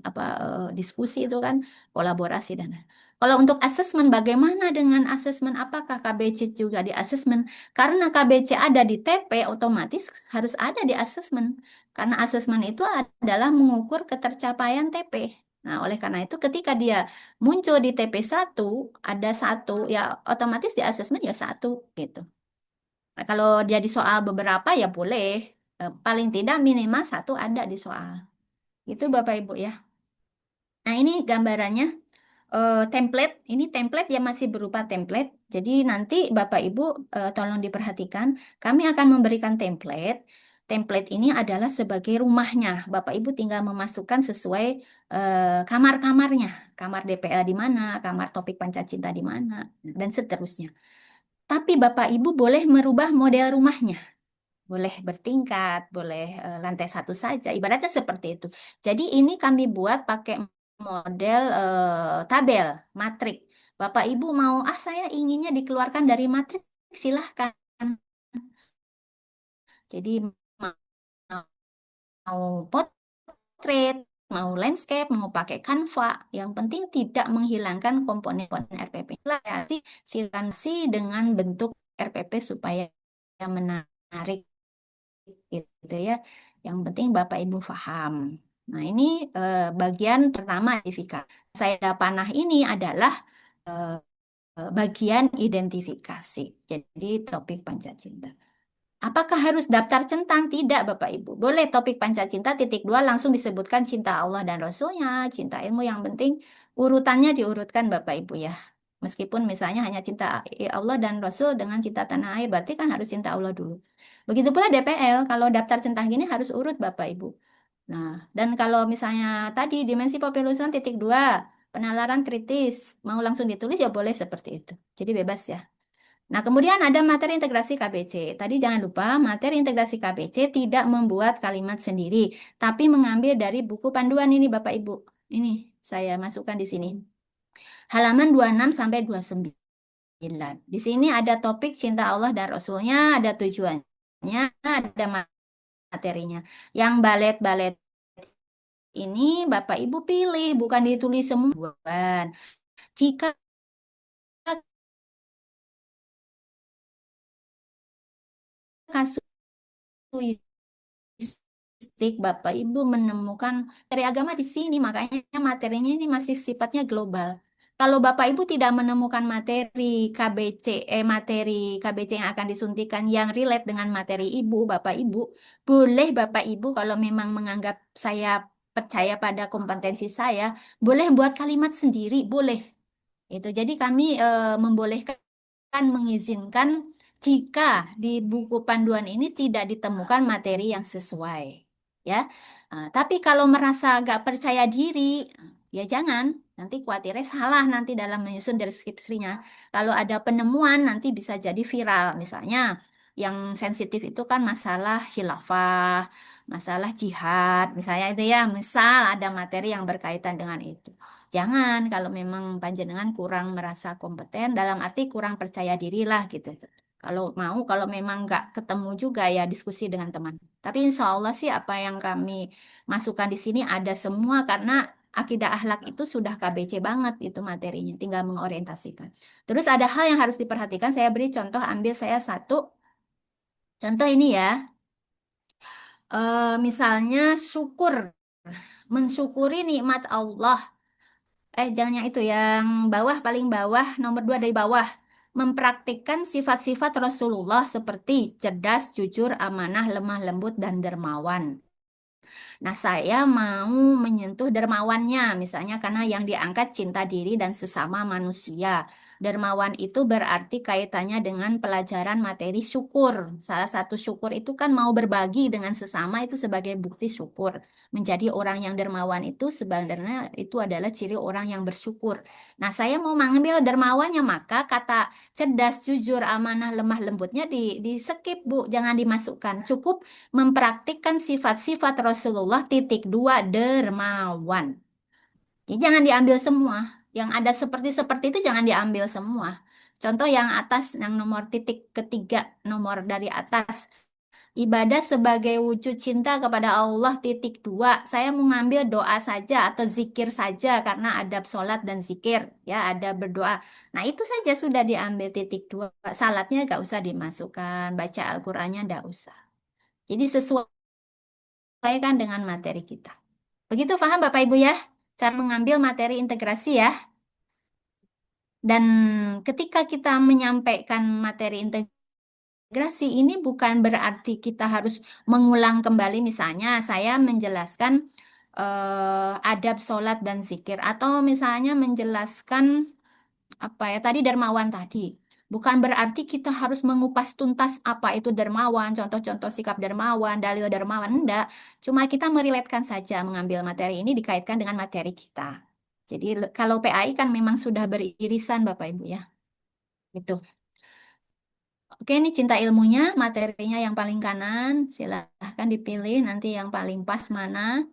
diskusi itu kan kolaborasi dan kalau untuk asesmen bagaimana dengan asesmen apakah KBC juga di asesmen? Karena KBC ada di TP otomatis harus ada di asesmen. Karena asesmen itu adalah mengukur ketercapaian TP. Nah, oleh karena itu ketika dia muncul di TP1 ada satu ya otomatis di asesmen ya satu gitu. Nah, kalau dia di soal beberapa ya boleh. Paling tidak minimal satu ada di soal. Itu Bapak Ibu ya. Nah ini gambarannya template. Ini template ya masih berupa template. Jadi nanti Bapak Ibu tolong diperhatikan. Kami akan memberikan template. Template ini adalah sebagai rumahnya. Bapak Ibu tinggal memasukkan sesuai kamar-kamarnya. Kamar DPL di mana, kamar topik Pancacinta di mana, dan seterusnya. Tapi Bapak Ibu boleh merubah model rumahnya. Boleh bertingkat, boleh lantai satu saja. Ibaratnya seperti itu. Jadi ini kami buat pakai model tabel, matrik. Bapak Ibu mau, saya inginnya dikeluarkan dari matrik, silahkan. Jadi mau portrait, mau landscape, mau pakai Canva, yang penting tidak menghilangkan komponen RPP. Nanti silakan sih dengan bentuk RPP supaya menarik gitu ya. Yang penting Bapak Ibu paham. Nah, ini bagian pertama identifikasi. Saya panah ini adalah bagian identifikasi. Jadi topik Pancacinta. Apakah harus daftar centang? Tidak, Bapak Ibu. Boleh topik Pancacinta titik 2 langsung disebutkan cinta Allah dan Rasulnya, cinta ilmu, yang penting urutannya diurutkan Bapak Ibu ya. Meskipun misalnya hanya cinta Allah dan Rasul dengan cinta tanah air, berarti kan harus cinta Allah dulu. Begitu pula DPL, kalau daftar centang gini harus urut Bapak Ibu. Nah, dan kalau misalnya tadi dimensi penelusuran titik 2, penalaran kritis, mau langsung ditulis ya boleh seperti itu. Jadi bebas ya. Nah, kemudian ada materi integrasi KBC. Tadi jangan lupa, materi integrasi KBC tidak membuat kalimat sendiri, tapi mengambil dari buku panduan ini Bapak Ibu. Ini saya masukkan di sini. Halaman 26 sampai 29. Di sini ada topik cinta Allah dan Rasulnya, ada tujuannya, ada materinya. Yang balet-balet ini Bapak Ibu pilih, bukan ditulis semua. Jika kasuistik Bapak Ibu menemukan materi agama di sini, makanya materinya ini masih sifatnya global. Kalau Bapak Ibu tidak menemukan materi materi KBC yang akan disuntikan yang relate dengan materi Ibu, Bapak Ibu, boleh Bapak Ibu kalau memang menganggap saya percaya pada kompetensi saya, boleh buat kalimat sendiri, boleh. Itu jadi kami membolehkan mengizinkan jika di buku panduan ini tidak ditemukan materi yang sesuai, ya. Tapi kalau merasa nggak percaya diri, ya jangan. Nanti khawatirnya salah nanti dalam menyusun deskripsinya. Kalau ada penemuan nanti bisa jadi viral. Misalnya yang sensitif itu kan masalah khilafah, masalah jihad, misalnya itu ya. Misal ada materi yang berkaitan dengan itu. Jangan kalau memang panjenengan kurang merasa kompeten, dalam arti kurang percaya diri lah gitu. Kalau memang nggak ketemu juga ya diskusi dengan teman. Tapi insya Allah sih apa yang kami masukkan di sini ada semua karena akidah akhlak itu sudah KBC banget itu materinya, tinggal mengorientasikan. Terus ada hal yang harus diperhatikan, saya beri contoh, ambil saya satu contoh ini ya. Misalnya syukur, mensyukuri nikmat Allah. Jangan yang itu, yang bawah, paling bawah, nomor 2 dari bawah. Mempraktikkan sifat-sifat Rasulullah seperti cerdas, jujur, amanah, lemah lembut, dan dermawan. Nah, saya mau menyentuh dermawannya, misalnya karena yang diangkat cinta diri dan sesama manusia. Dermawan itu berarti kaitannya dengan pelajaran materi syukur. Salah satu syukur itu kan mau berbagi dengan sesama itu sebagai bukti syukur. Menjadi orang yang dermawan itu sebenarnya itu adalah ciri orang yang bersyukur. Nah, saya mau mengambil dermawannya, maka kata cerdas, jujur, amanah, lemah lembutnya di skip, Bu, jangan dimasukkan. Cukup mempraktikkan sifat-sifat Rasulullah titik 2 dermawan. Jadi jangan diambil semua. Yang ada seperti itu jangan diambil semua. Contoh yang atas, yang nomor titik ketiga, nomor dari atas. Ibadah sebagai wujud cinta kepada Allah titik dua. Saya mau ngambil doa saja atau zikir saja karena adab sholat dan zikir. Ya, ada berdoa. Nah, itu saja sudah diambil titik dua. Salatnya nggak usah dimasukkan. Baca Al-Qur'annya nggak usah. Jadi sesuaikan dengan materi kita. Begitu paham Bapak Ibu ya? Cara mengambil materi integrasi ya. Dan ketika kita menyampaikan materi integrasi ini bukan berarti kita harus mengulang kembali. Misalnya saya menjelaskan adab sholat dan zikir. Atau misalnya menjelaskan apa ya tadi dermawan tadi. Bukan berarti kita harus mengupas tuntas apa itu dermawan, contoh-contoh sikap dermawan, dalil dermawan, enggak. Cuma kita meriletkan saja mengambil materi ini dikaitkan dengan materi kita. Jadi kalau PAI kan memang sudah beririsan Bapak Ibu ya. Itu. Oke, ini cinta ilmunya, materinya yang paling kanan. Silahkan dipilih nanti yang paling pas mana.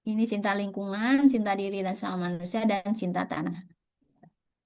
Ini cinta lingkungan, cinta diri dan sama manusia, dan cinta tanah.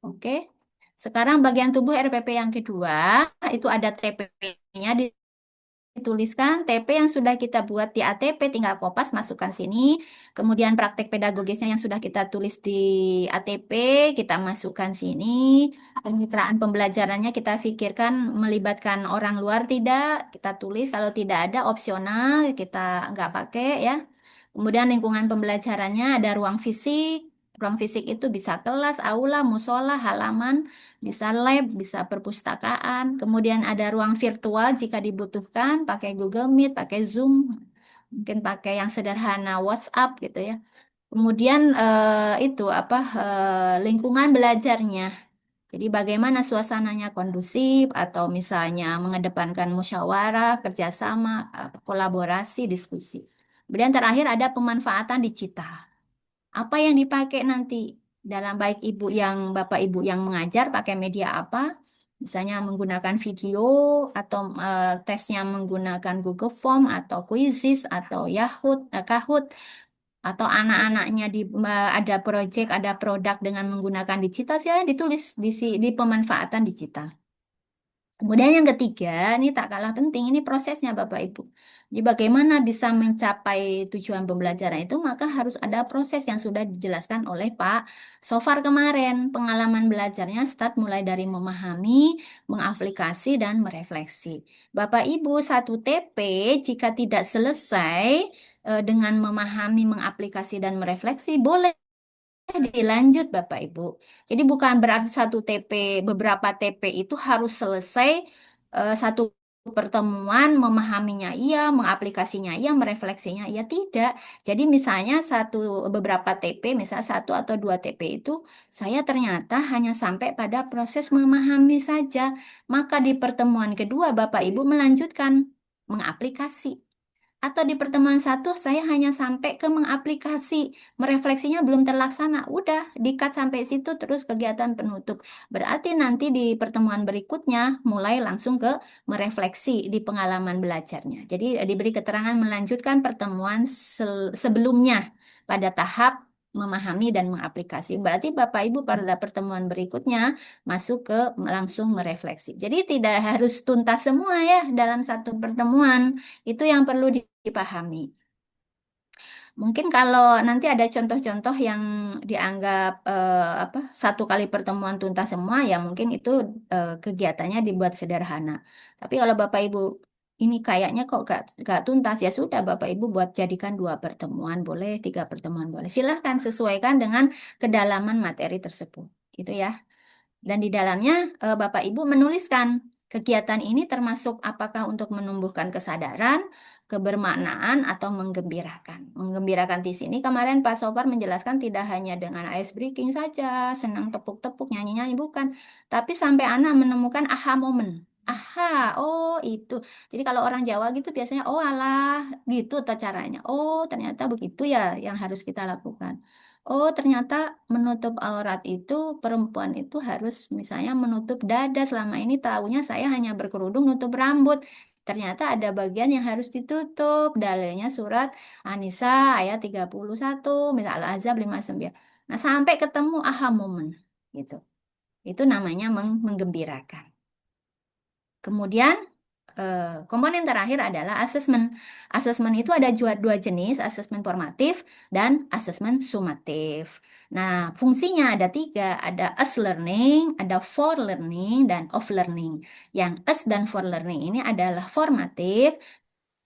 Oke. Sekarang bagian tubuh RPP yang kedua, itu ada TP-nya dituliskan. TP yang sudah kita buat di ATP tinggal kopas masukkan sini. Kemudian praktek pedagogisnya yang sudah kita tulis di ATP kita masukkan sini. Kemitraan pembelajarannya kita pikirkan melibatkan orang luar tidak, kita tulis. Kalau tidak ada opsional kita nggak pakai ya. Kemudian lingkungan pembelajarannya ada ruang fisik. Ruang fisik itu bisa kelas, aula, musola, halaman, bisa lab, bisa perpustakaan. Kemudian ada ruang virtual jika dibutuhkan, pakai Google Meet, pakai Zoom, mungkin pakai yang sederhana WhatsApp gitu ya. Kemudian itu apa lingkungan belajarnya. Jadi bagaimana suasananya kondusif atau misalnya mengedepankan musyawarah, kerjasama, kolaborasi, diskusi. Kemudian terakhir ada pemanfaatan digital. Apa yang dipakai nanti dalam baik ibu yang bapak ibu yang mengajar pakai media apa? Misalnya menggunakan video atau tesnya menggunakan Google Form atau Quizzes atau Kahoot atau anak-anaknya ada project, ada produk dengan menggunakan digital, silahkan ditulis di pemanfaatan digital. Kemudian yang ketiga, ini tak kalah penting, ini prosesnya Bapak Ibu. Jadi bagaimana bisa mencapai tujuan pembelajaran itu, maka harus ada proses yang sudah dijelaskan oleh Pak Sofar kemarin. Pengalaman belajarnya start mulai dari memahami, mengaplikasi, dan merefleksi. Bapak Ibu, satu TP jika tidak selesai dengan memahami, mengaplikasi, dan merefleksi, boleh dilanjut Bapak Ibu. Jadi bukan berarti satu TP, beberapa TP itu harus selesai satu pertemuan, memahaminya iya, mengaplikasinya iya, merefleksinya iya, tidak. Jadi misalnya beberapa TP, misalnya satu atau dua TP itu saya ternyata hanya sampai pada proses memahami saja. Maka di pertemuan kedua Bapak Ibu melanjutkan mengaplikasi. Atau di pertemuan satu saya hanya sampai ke mengaplikasi, merefleksinya belum terlaksana. Udah, di-cut sampai situ terus kegiatan penutup. Berarti nanti di pertemuan berikutnya mulai langsung ke merefleksi di pengalaman belajarnya. Jadi diberi keterangan melanjutkan pertemuan sebelumnya pada tahap memahami dan mengaplikasi. Berarti Bapak Ibu pada pertemuan berikutnya masuk ke langsung merefleksi. Jadi tidak harus tuntas semua ya dalam satu pertemuan. Itu yang perlu dipahami. Mungkin kalau nanti ada contoh-contoh yang dianggap satu kali pertemuan tuntas semua, ya mungkin itu kegiatannya dibuat sederhana. Tapi kalau Bapak Ibu ini kayaknya kok gak tuntas, ya sudah Bapak Ibu buat jadikan 2 pertemuan boleh, 3 pertemuan boleh. Silahkan sesuaikan dengan kedalaman materi tersebut. Itu ya. Dan di dalamnya Bapak Ibu menuliskan kegiatan ini termasuk apakah untuk menumbuhkan kesadaran, kebermaknaan, atau menggembirakan. Menggembirakan di sini kemarin Pak Sopar menjelaskan tidak hanya dengan ice breaking saja, senang tepuk-tepuk, nyanyi-nyanyi, bukan. Tapi sampai anak menemukan aha momen. Aha, oh itu. Jadi kalau orang Jawa gitu biasanya, oh alah, gitu tuh caranya. Oh ternyata begitu ya yang harus kita lakukan. Oh, ternyata menutup aurat itu perempuan itu harus misalnya menutup dada. Selama ini tahunya saya hanya berkerudung nutup rambut. Ternyata ada bagian yang harus ditutup. Dalilnya surat An-Nisa ayat 31, misal Al-Ahzab 59. Nah, sampai ketemu aha moment gitu. Itu namanya menggembirakan. Kemudian komponen terakhir adalah asesmen. Asesmen itu ada dua jenis, asesmen formatif dan asesmen sumatif. Nah, fungsinya ada tiga, ada us learning, ada for learning, dan of learning. Yang us dan for learning ini adalah formatif,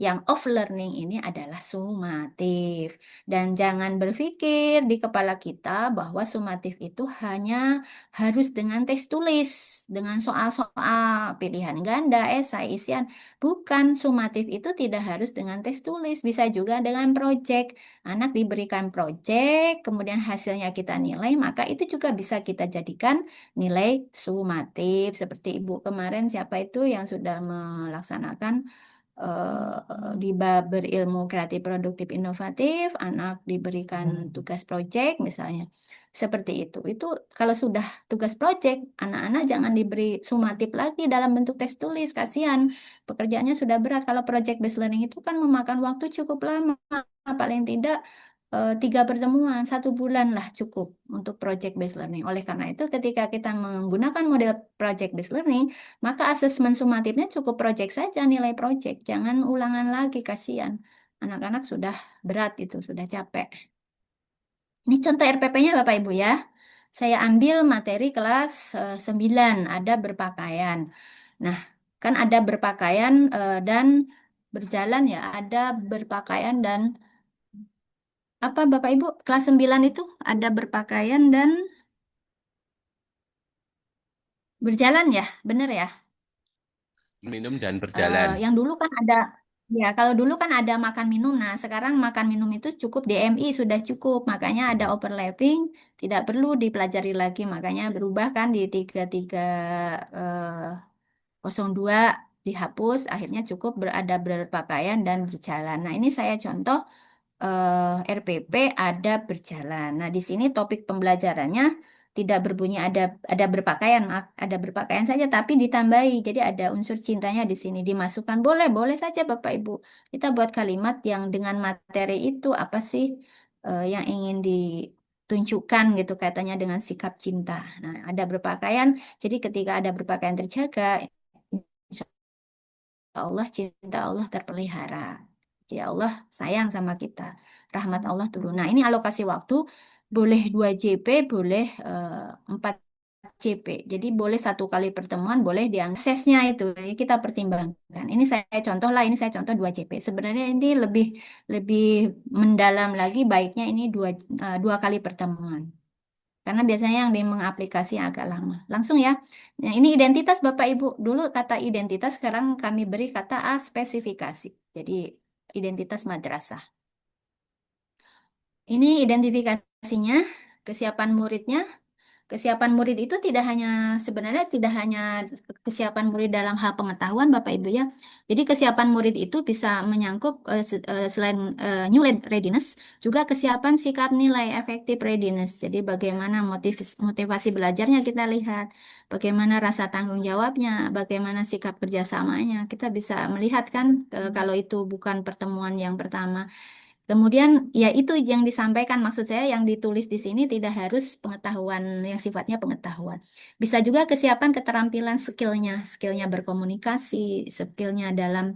yang off learning ini adalah sumatif. Dan jangan berpikir di kepala kita bahwa sumatif itu hanya harus dengan tes tulis, dengan soal-soal pilihan ganda, esai, isian. Bukan, sumatif itu tidak harus dengan tes tulis, bisa juga dengan proyek. Anak diberikan proyek, kemudian hasilnya kita nilai, maka itu juga bisa kita jadikan nilai sumatif. Seperti Ibu kemarin, siapa itu yang sudah melaksanakan di bab berilmu kreatif produktif inovatif, anak diberikan tugas proyek misalnya. Seperti itu. Itu kalau sudah tugas proyek, anak-anak jangan diberi sumatif lagi dalam bentuk tes tulis, kasihan. Pekerjaannya sudah berat. Kalau project based learning itu kan memakan waktu cukup lama, paling tidak 3 pertemuan, 1 bulan lah cukup untuk project based learning. Oleh karena itu, ketika kita menggunakan model project based learning, maka asesmen sumatifnya cukup project saja, nilai project. Jangan ulangan lagi, kasihan. Anak-anak sudah berat itu, sudah capek. Ini contoh RPP-nya Bapak Ibu ya. Saya ambil materi kelas 9, ada berpakaian. Nah, kan ada berpakaian dan berjalan ya, ada berpakaian dan apa Bapak Ibu? Kelas 9 itu ada berpakaian dan berjalan ya, bener ya? Minum dan berjalan. Yang dulu kan ada, ya kalau dulu kan ada makan minum. Nah, sekarang makan minum itu cukup DMI sudah cukup. Makanya ada overlapping, tidak perlu dipelajari lagi. Makanya berubah kan di 3302 dihapus. Akhirnya cukup berada berpakaian dan berjalan. Nah, ini saya contoh RPP ada berjalan. Nah, di sini topik pembelajarannya tidak berbunyi ada berpakaian, maaf, ada berpakaian saja, tapi ditambahi. Jadi ada unsur cintanya di sini dimasukkan. Boleh, boleh saja Bapak Ibu. Kita buat kalimat yang dengan materi itu apa sih yang ingin ditunjukkan gitu katanya dengan sikap cinta. Nah, ada berpakaian. Jadi ketika ada berpakaian terjaga, insya Allah cinta Allah terpelihara. Jadi Allah sayang sama kita. Rahmat Allah turun. Nah, ini alokasi waktu boleh 2 JP, boleh 4 CP. Jadi boleh 1 kali pertemuan, boleh dianggap prosesnya itu. Jadi kita pertimbangkan. Ini saya contoh lah, ini saya contoh 2 JP. Sebenarnya ini lebih lebih mendalam lagi, baiknya ini 2 kali pertemuan. Karena biasanya yang di mengaplikasi agak lama. Langsung ya. Nah, ini identitas Bapak Ibu. Dulu kata identitas, sekarang kami beri kata spesifikasi. Jadi identitas madrasah. Ini identifikasinya, kesiapan muridnya. Kesiapan murid itu sebenarnya tidak hanya kesiapan murid dalam hal pengetahuan Bapak Ibu ya. Jadi kesiapan murid itu bisa menyangkut selain new readiness, juga kesiapan sikap nilai effective readiness. Jadi bagaimana motivasi belajarnya kita lihat, bagaimana rasa tanggung jawabnya, bagaimana sikap kerjasamanya. Kita bisa melihat kan kalau itu bukan pertemuan yang pertama. Kemudian ya itu yang disampaikan, maksud saya yang ditulis di sini tidak harus pengetahuan yang sifatnya pengetahuan. Bisa juga kesiapan keterampilan skillnya berkomunikasi, skillnya dalam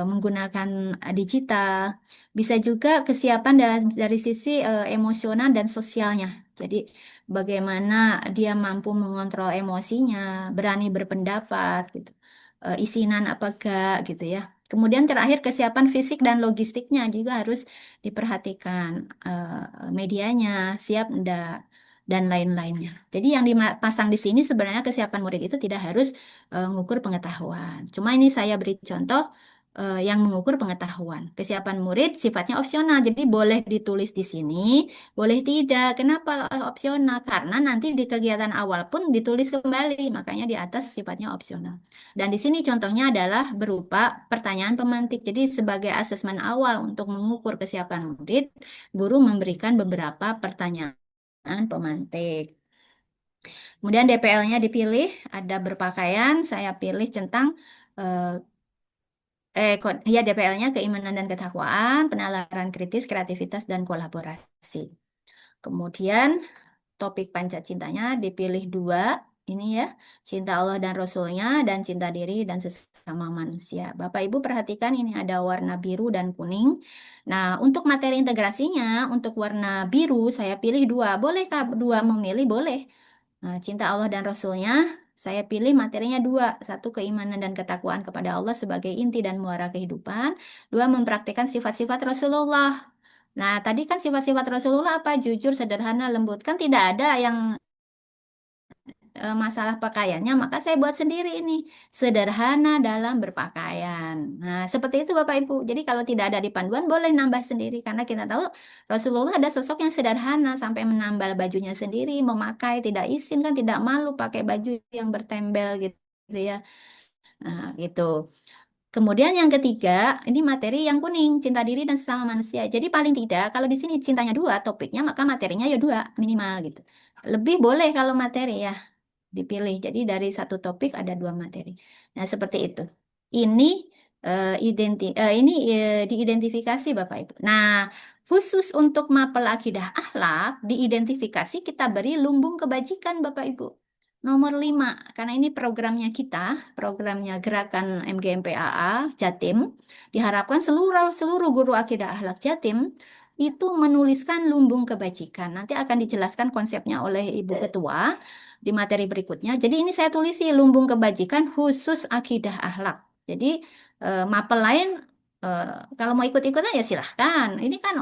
menggunakan digital. Bisa juga kesiapan dari sisi emosional dan sosialnya. Jadi bagaimana dia mampu mengontrol emosinya, berani berpendapat gitu. Isinan apa enggak gitu ya. Kemudian terakhir kesiapan fisik dan logistiknya juga harus diperhatikan. Medianya siap enggak dan lain-lainnya. Jadi yang dipasang di sini sebenarnya kesiapan murid itu tidak harus mengukur pengetahuan. Cuma ini saya beri contoh yang mengukur pengetahuan. Kesiapan murid sifatnya opsional, jadi boleh ditulis di sini, boleh tidak. Kenapa opsional? Karena nanti di kegiatan awal pun ditulis kembali, makanya di atas sifatnya opsional. Dan di sini contohnya adalah berupa pertanyaan pemantik. Jadi sebagai asesmen awal untuk mengukur kesiapan murid, guru memberikan beberapa pertanyaan pemantik. Kemudian DPL-nya dipilih, ada berpakaian, saya pilih centang ya DPL-nya keimanan dan ketakwaan, penalaran kritis, kreativitas, dan kolaborasi. Kemudian topik panca cintanya dipilih dua, ini ya, cinta Allah dan Rasulnya dan cinta diri dan sesama manusia. Bapak Ibu perhatikan ini ada warna biru dan kuning. Nah, untuk materi integrasinya, untuk warna biru saya pilih dua. Bolehkah dua memilih? Boleh. Nah, cinta Allah dan Rasulnya, saya pilih materinya dua. Satu, keimanan dan ketakwaan kepada Allah sebagai inti dan muara kehidupan. Dua, mempraktikkan sifat-sifat Rasulullah. Nah, tadi kan sifat-sifat Rasulullah apa? Jujur, sederhana, lembut. Kan tidak ada yang masalah pakaiannya, maka saya buat sendiri ini. Sederhana dalam berpakaian. Nah, seperti itu Bapak Ibu. Jadi kalau tidak ada di panduan, boleh nambah sendiri. Karena kita tahu Rasulullah ada sosok yang sederhana, sampai menambal bajunya sendiri, memakai, tidak izin, kan tidak malu pakai baju yang bertembel gitu ya. Nah, gitu. Kemudian yang ketiga, ini materi yang kuning, cinta diri dan sesama manusia. Jadi paling tidak, kalau di sini cintanya dua topiknya, maka materinya ya dua minimal gitu. Lebih boleh kalau materi ya dipilih. Jadi dari satu topik ada dua materi. Nah, seperti itu. Ini diidentifikasi Bapak Ibu. Nah, khusus untuk mapel akidah akhlak, diidentifikasi kita beri lumbung kebajikan Bapak Ibu. Nomor 5, karena ini programnya kita, programnya Gerakan MGMPAA Jatim, diharapkan seluruh guru akidah akhlak Jatim itu menuliskan lumbung kebajikan. Nanti akan dijelaskan konsepnya oleh Ibu Ketua di materi berikutnya. Jadi ini saya tulisi lumbung kebajikan khusus akidah akhlak. Jadi mapel lain kalau mau ikut-ikutan ya silahkan. Ini kan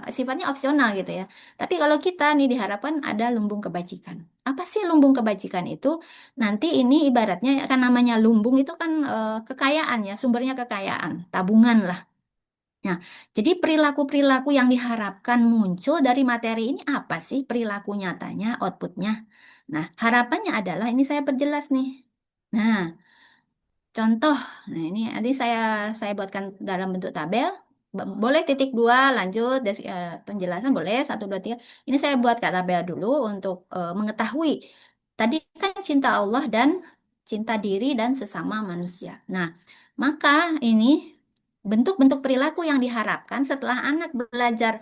sifatnya opsional gitu ya. Tapi kalau kita nih diharapkan ada lumbung kebajikan. Apa sih lumbung kebajikan itu? Nanti ini ibaratnya kan namanya lumbung itu kan kekayaan ya, sumbernya kekayaan, tabungan lah. Nah, jadi perilaku-perilaku yang diharapkan muncul dari materi ini apa sih perilaku nyatanya, outputnya? Nah, harapannya adalah ini saya perjelas nih. Nah, contoh, nah ini saya buatkan dalam bentuk tabel. Boleh titik dua, lanjut, penjelasan boleh, 1, 2, 3. Ini saya buat tabel dulu untuk mengetahui. Tadi kan cinta Allah dan cinta diri dan sesama manusia. Nah, maka ini bentuk-bentuk perilaku yang diharapkan setelah anak belajar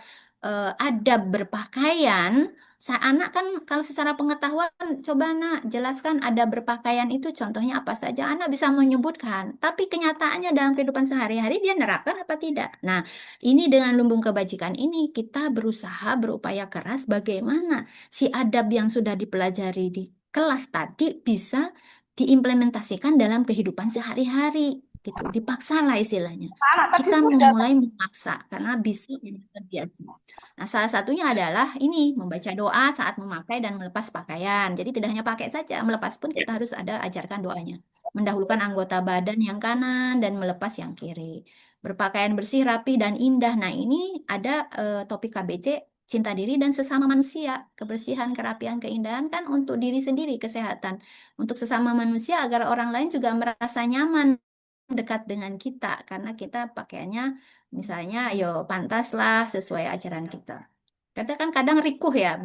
adab berpakaian. Anak kan kalau secara pengetahuan, coba nak jelaskan ada berpakaian itu contohnya apa saja. Anak bisa menyebutkan, tapi kenyataannya dalam kehidupan sehari-hari dia nerapkan apa tidak. Nah, ini dengan lumbung kebajikan ini kita berusaha berupaya keras bagaimana si adab yang sudah dipelajari di kelas tadi bisa diimplementasikan dalam kehidupan sehari-hari. Gitu, dipaksa lah istilahnya. Kita memulai memaksa karena bisa jadi terbiasa. Nah, salah satunya adalah ini membaca doa saat memakai dan melepas pakaian. Jadi tidak hanya pakai saja, melepas pun kita harus ada ajarkan doanya. Mendahulukan anggota badan yang kanan dan melepas yang kiri. Berpakaian bersih, rapi dan indah. Nah, ini ada topik KBC cinta diri dan sesama manusia. Kebersihan, kerapian, keindahan kan untuk diri sendiri, kesehatan. Untuk sesama manusia agar orang lain juga merasa nyaman dekat dengan kita karena kita pakaiannya misalnya yo pantas lah sesuai ajaran kita. Kita kan kadang rikuh ya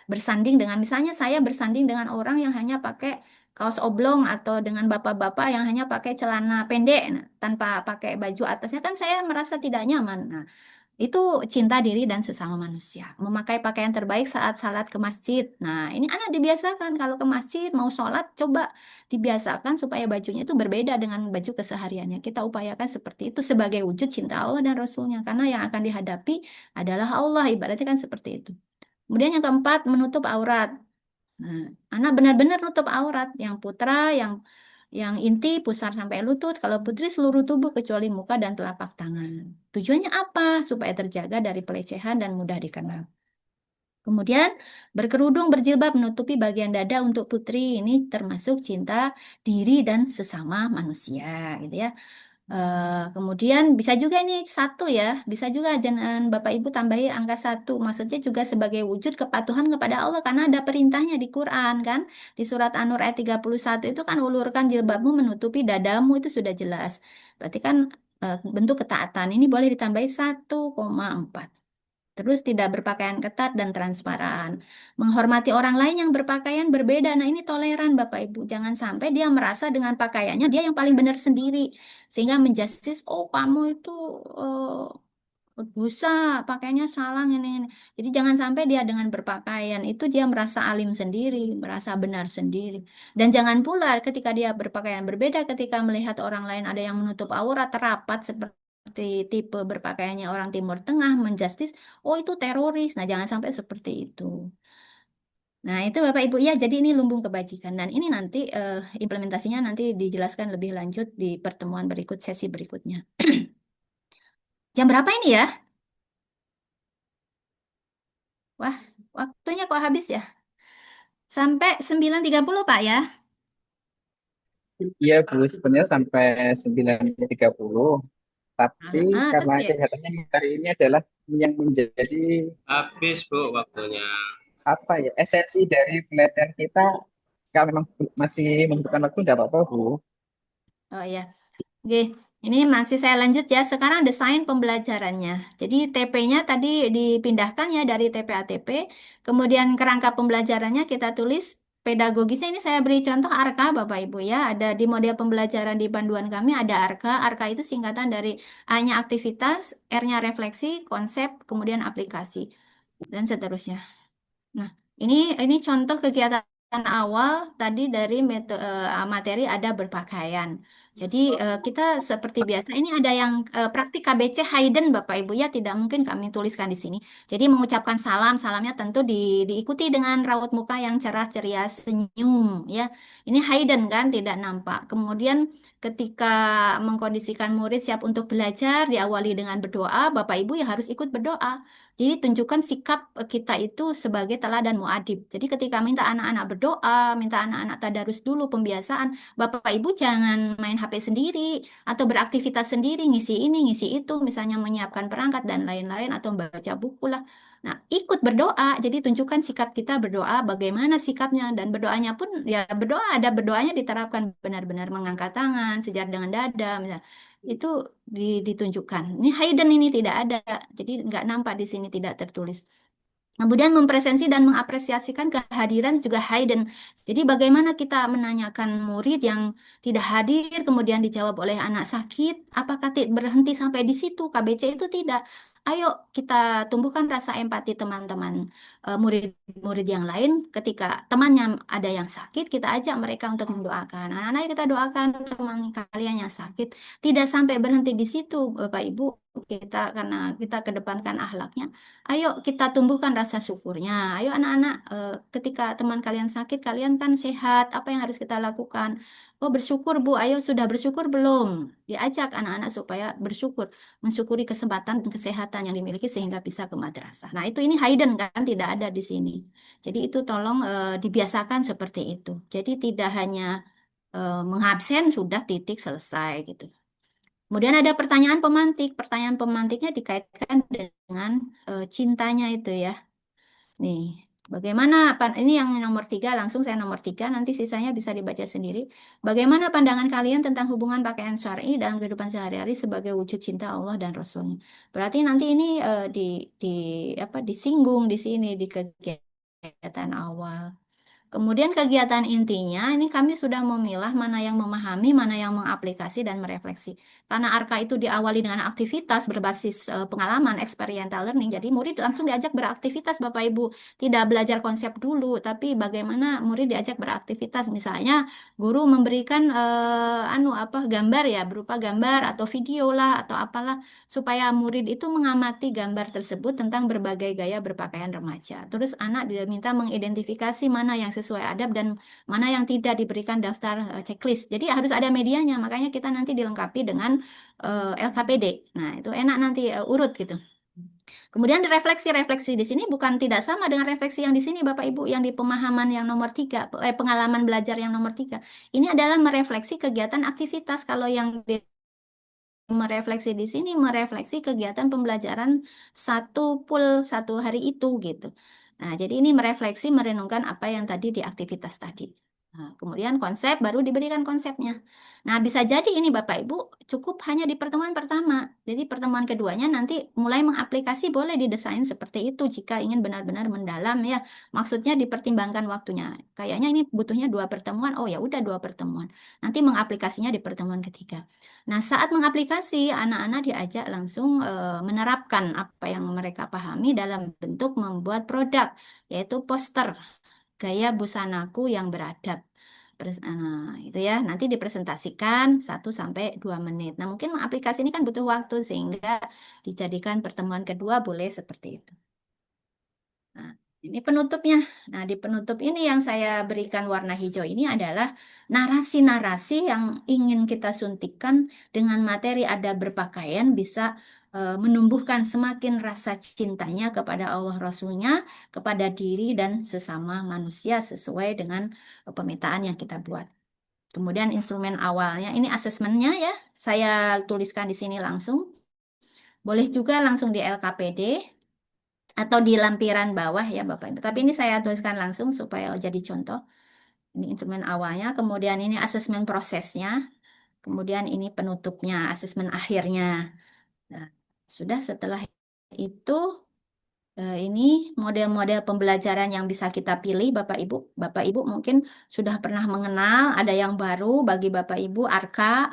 bersanding dengan misalnya saya bersanding dengan orang yang hanya pakai kaos oblong atau dengan bapak-bapak yang hanya pakai celana pendek tanpa pakai baju atasnya kan saya merasa tidak nyaman. Nah, itu cinta diri dan sesama manusia. Memakai pakaian terbaik saat salat ke masjid. Nah, ini anak dibiasakan kalau ke masjid mau sholat, coba dibiasakan supaya bajunya itu berbeda dengan baju kesehariannya. Kita upayakan seperti itu sebagai wujud cinta Allah dan Rasulnya. Karena yang akan dihadapi adalah Allah. Ibaratnya kan seperti itu. Kemudian yang keempat, menutup aurat. Nah, anak benar-benar nutup aurat. Yang putra, yang inti pusar sampai lutut, kalau putri seluruh tubuh kecuali muka dan telapak tangan. Tujuannya apa? Supaya terjaga dari pelecehan dan mudah dikenal. Kemudian berkerudung, berjilbab menutupi bagian dada untuk putri ini termasuk cinta diri dan sesama manusia, gitu ya. Kemudian bisa juga ini 1 ya, bisa juga jangan Bapak Ibu tambahi angka 1. Maksudnya juga sebagai wujud kepatuhan kepada Allah karena ada perintahnya di Quran kan. Di surat An-Nur ayat 31 itu kan ulurkan jilbabmu menutupi dadamu itu sudah jelas. Berarti kan bentuk ketaatan ini boleh ditambahi 1,4. Terus tidak berpakaian ketat dan transparan. Menghormati orang lain yang berpakaian berbeda. Nah ini toleran Bapak Ibu. Jangan sampai dia merasa dengan pakaiannya dia yang paling benar sendiri. Sehingga menjustis, oh kamu itu Dosa, pakainya salah ini. Jadi jangan sampai dia dengan berpakaian itu dia merasa alim sendiri, merasa benar sendiri. Dan jangan pula ketika dia berpakaian berbeda ketika melihat orang lain ada yang menutup aurat rapat seperti tipe berpakaiannya orang Timur Tengah menjustis, oh itu teroris. Nah, jangan sampai seperti itu. Nah, itu Bapak Ibu ya, jadi ini lumbung kebajikan dan ini nanti implementasinya nanti dijelaskan lebih lanjut di pertemuan berikut sesi berikutnya. Jam berapa ini ya? Wah, waktunya kok habis ya? Sampai 9.30 Pak ya? Iya Bu, sebenarnya sampai 9.30. Tapi karena Tapi kelihatannya hari ini adalah yang menjadi Habis, Bu, waktunya. apa ya esensi dari penelitian kita. Kalau memang masih membutuhkan waktu, tidak apa-apa Bu. oh ya. Oke, ini masih saya lanjut ya. Sekarang desain pembelajarannya. Jadi TP-nya tadi dipindahkan ya dari TP ATP. Kemudian kerangka pembelajarannya kita tulis pedagogisnya ini saya beri contoh ARKA Bapak Ibu ya. Ada di model pembelajaran di panduan kami ada ARKA. ARKA itu singkatan dari A-nya aktivitas, R-nya refleksi, konsep, kemudian aplikasi dan seterusnya. Nah, ini contoh kegiatan awal tadi dari materi ada berpakaian. Jadi kita seperti biasa ini ada yang praktik KBC Haydn Bapak Ibu ya tidak mungkin kami tuliskan di sini. Jadi mengucapkan salam, salamnya tentu diikuti dengan raut muka yang cerah ceria senyum ya. Ini Haydn kan tidak nampak. Kemudian ketika mengkondisikan murid siap untuk belajar diawali dengan berdoa, Bapak Ibu ya harus ikut berdoa. Jadi tunjukkan sikap kita itu sebagai teladan muadib. Jadi ketika minta anak-anak berdoa, minta anak-anak tadarus dulu pembiasaan, Bapak Ibu jangan main HP sendiri atau beraktivitas sendiri, ngisi ini, ngisi itu, misalnya menyiapkan perangkat dan lain-lain atau membaca buku lah. Nah, ikut berdoa. Jadi tunjukkan sikap kita berdoa, bagaimana sikapnya dan berdoanya pun ya berdoa ada berdoanya diterapkan benar-benar mengangkat tangan, sejajar dengan dada, misalnya itu ditunjukkan. Ini Haydn ini tidak ada, jadi nggak nampak di sini tidak tertulis. Kemudian mempresensi dan mengapresiasikan kehadiran juga Haydn. Jadi bagaimana kita menanyakan murid yang tidak hadir, kemudian dijawab oleh anak sakit, apakah berhenti sampai di situ? KBC itu tidak. Ayo kita tumbuhkan rasa empati teman-teman murid-murid yang lain. Ketika temannya ada yang sakit, kita ajak mereka untuk mendoakan. Anak-anak kita doakan teman kalian yang sakit. Tidak sampai berhenti di situ, Bapak Ibu. Karena kita kedepankan akhlaknya. Ayo kita tumbuhkan rasa syukurnya. Ayo anak-anak, ketika teman kalian sakit, kalian kan sehat. Apa yang harus kita lakukan? Oh bersyukur Bu, ayo sudah bersyukur belum? Diajak anak-anak supaya bersyukur, mensyukuri kesempatan dan kesehatan yang dimiliki sehingga bisa ke madrasah. Nah itu ini Haydn kan tidak ada di sini. Jadi itu tolong dibiasakan seperti itu. Jadi tidak hanya mengabsen sudah titik selesai gitu. Kemudian ada pertanyaan pemantik. Pertanyaan pemantiknya dikaitkan dengan cintanya itu ya. Nih, bagaimana ini yang nomor 3 langsung saya nomor 3 nanti sisanya bisa dibaca sendiri. Bagaimana pandangan kalian tentang hubungan pakaian syar'i dalam kehidupan sehari-hari sebagai wujud cinta Allah dan Rasulnya? Berarti nanti ini disinggung di sini di kegiatan awal. Kemudian kegiatan intinya, ini kami sudah memilah mana yang memahami, mana yang mengaplikasi dan merefleksi. Karena ARKA itu diawali dengan aktivitas berbasis pengalaman, experiential learning, jadi murid langsung diajak beraktivitas Bapak Ibu. Tidak belajar konsep dulu, tapi bagaimana murid diajak beraktivitas. Misalnya guru memberikan gambar ya, berupa gambar atau video lah atau apalah, supaya murid itu mengamati gambar tersebut tentang berbagai gaya berpakaian remaja. Terus anak diminta mengidentifikasi mana yang sesuai adab dan mana yang tidak diberikan daftar checklist. Jadi harus ada medianya, makanya kita nanti dilengkapi dengan LKPD. Nah, itu enak nanti urut gitu. Kemudian refleksi di sini bukan tidak sama dengan refleksi yang di sini Bapak Ibu yang di pemahaman yang nomor 3, pengalaman belajar yang nomor 3. Ini adalah merefleksi kegiatan aktivitas. Kalau yang merefleksi di sini merefleksi kegiatan pembelajaran satu hari itu gitu. Nah, jadi ini merefleksi merenungkan apa yang tadi di aktivitas tadi. Nah, kemudian konsep baru diberikan konsepnya. Nah, bisa jadi ini Bapak Ibu cukup hanya di pertemuan pertama. Jadi pertemuan keduanya nanti mulai mengaplikasi boleh didesain seperti itu jika ingin benar-benar mendalam ya. Maksudnya dipertimbangkan waktunya. Kayaknya ini butuhnya 2 pertemuan. Oh ya udah 2 pertemuan. Nanti mengaplikasinya di pertemuan ketiga. Nah, saat mengaplikasi anak-anak diajak langsung menerapkan apa yang mereka pahami dalam bentuk membuat produk, yaitu poster gaya busanaku yang beradab. Nah, itu ya, nanti dipresentasikan 1 sampai 2 menit. Nah, mungkin aplikasi ini kan butuh waktu sehingga dijadikan pertemuan kedua boleh seperti itu. Nah, ini penutupnya. Nah, di penutup ini yang saya berikan warna hijau ini adalah narasi-narasi yang ingin kita suntikkan dengan materi adab berpakaian bisa menumbuhkan semakin rasa cintanya kepada Allah Rasulnya, kepada diri dan sesama manusia sesuai dengan pemetaan yang kita buat. Kemudian instrumen awalnya, ini asesmennya ya, saya tuliskan di sini langsung. Boleh juga langsung di LKPD atau di lampiran bawah ya Bapak Ibu. Tapi ini saya tuliskan langsung supaya jadi contoh. Ini instrumen awalnya, kemudian ini asesmen prosesnya, kemudian ini penutupnya, asesmen akhirnya. Nah, sudah setelah itu ini model-model pembelajaran yang bisa kita pilih Bapak Ibu. Bapak Ibu mungkin sudah pernah mengenal, ada yang baru bagi Bapak Ibu, ARKA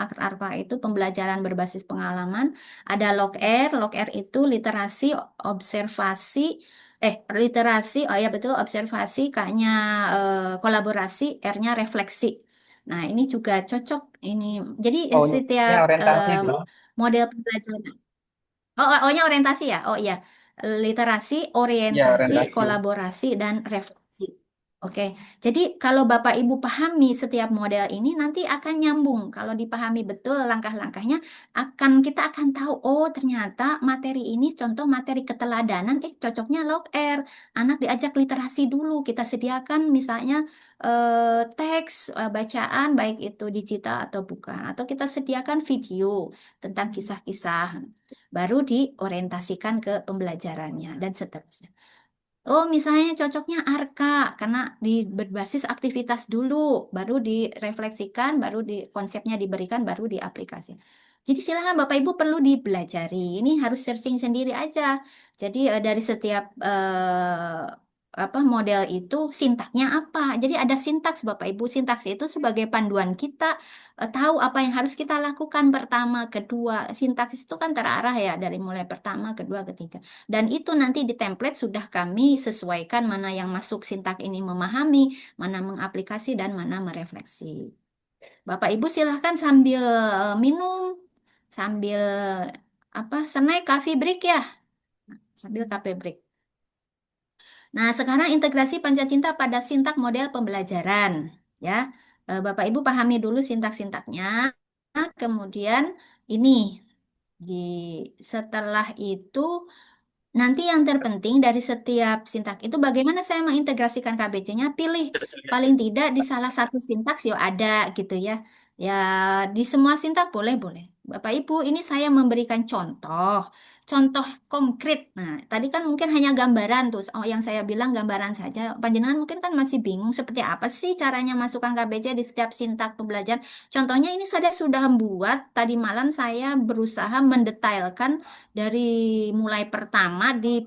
itu pembelajaran berbasis pengalaman. Ada LOG-R itu literasi, observasi, literasi, oh ya betul, observasi, K-nya kolaborasi, R-nya refleksi. Nah, ini juga cocok ini. Jadi Oh, ini setiap orientasi, Bro. model pembelajaran. O-nya orientasi ya? Oh iya. Literasi, Ya, orientasi, orientasi. kolaborasi, dan refleksi. Oke. Jadi kalau Bapak Ibu pahami setiap model ini nanti akan nyambung. Kalau dipahami betul langkah-langkahnya, kita akan tahu, oh ternyata materi ini contoh materi keteladanan, cocoknya log R. Anak diajak literasi dulu. Kita sediakan misalnya teks, bacaan, baik itu digital atau bukan. Atau kita sediakan video tentang kisah-kisah baru diorientasikan ke pembelajarannya dan seterusnya. Oh, misalnya cocoknya ARKA karena berbasis aktivitas dulu, baru direfleksikan, baru konsepnya diberikan, baru diaplikasi. Jadi silakan Bapak Ibu perlu dipelajari. Ini harus searching sendiri aja. Jadi dari setiap model itu sintaknya apa. Jadi ada sintaks Bapak Ibu. Sintaks itu sebagai panduan kita tahu apa yang harus kita lakukan pertama, kedua. Sintaks itu kan terarah ya dari mulai pertama, kedua, ketiga. Dan itu nanti di template sudah kami sesuaikan mana yang masuk sintak ini memahami, mana mengaplikasi, dan mana merefleksi. Bapak Ibu silahkan sambil minum, sambil snack, coffee break ya. Sambil coffee break. Nah, sekarang integrasi Pancacinta pada sintak model pembelajaran. Ya, Bapak Ibu pahami dulu sintak-sintaknya. Kemudian ini setelah itu nanti yang terpenting dari setiap sintak itu bagaimana saya mengintegrasikan KBC-nya, pilih paling tidak di salah satu sintaks ya ada gitu ya. Ya di semua sintak boleh. Bapak Ibu, ini saya memberikan contoh konkret. Nah, tadi kan mungkin hanya gambaran tuh. Oh, yang saya bilang gambaran saja. Panjenengan mungkin kan masih bingung seperti apa sih caranya masukkan KBC di setiap sintak pembelajaran. Contohnya ini saya sudah membuat tadi malam saya berusaha mendetailkan dari mulai pertama di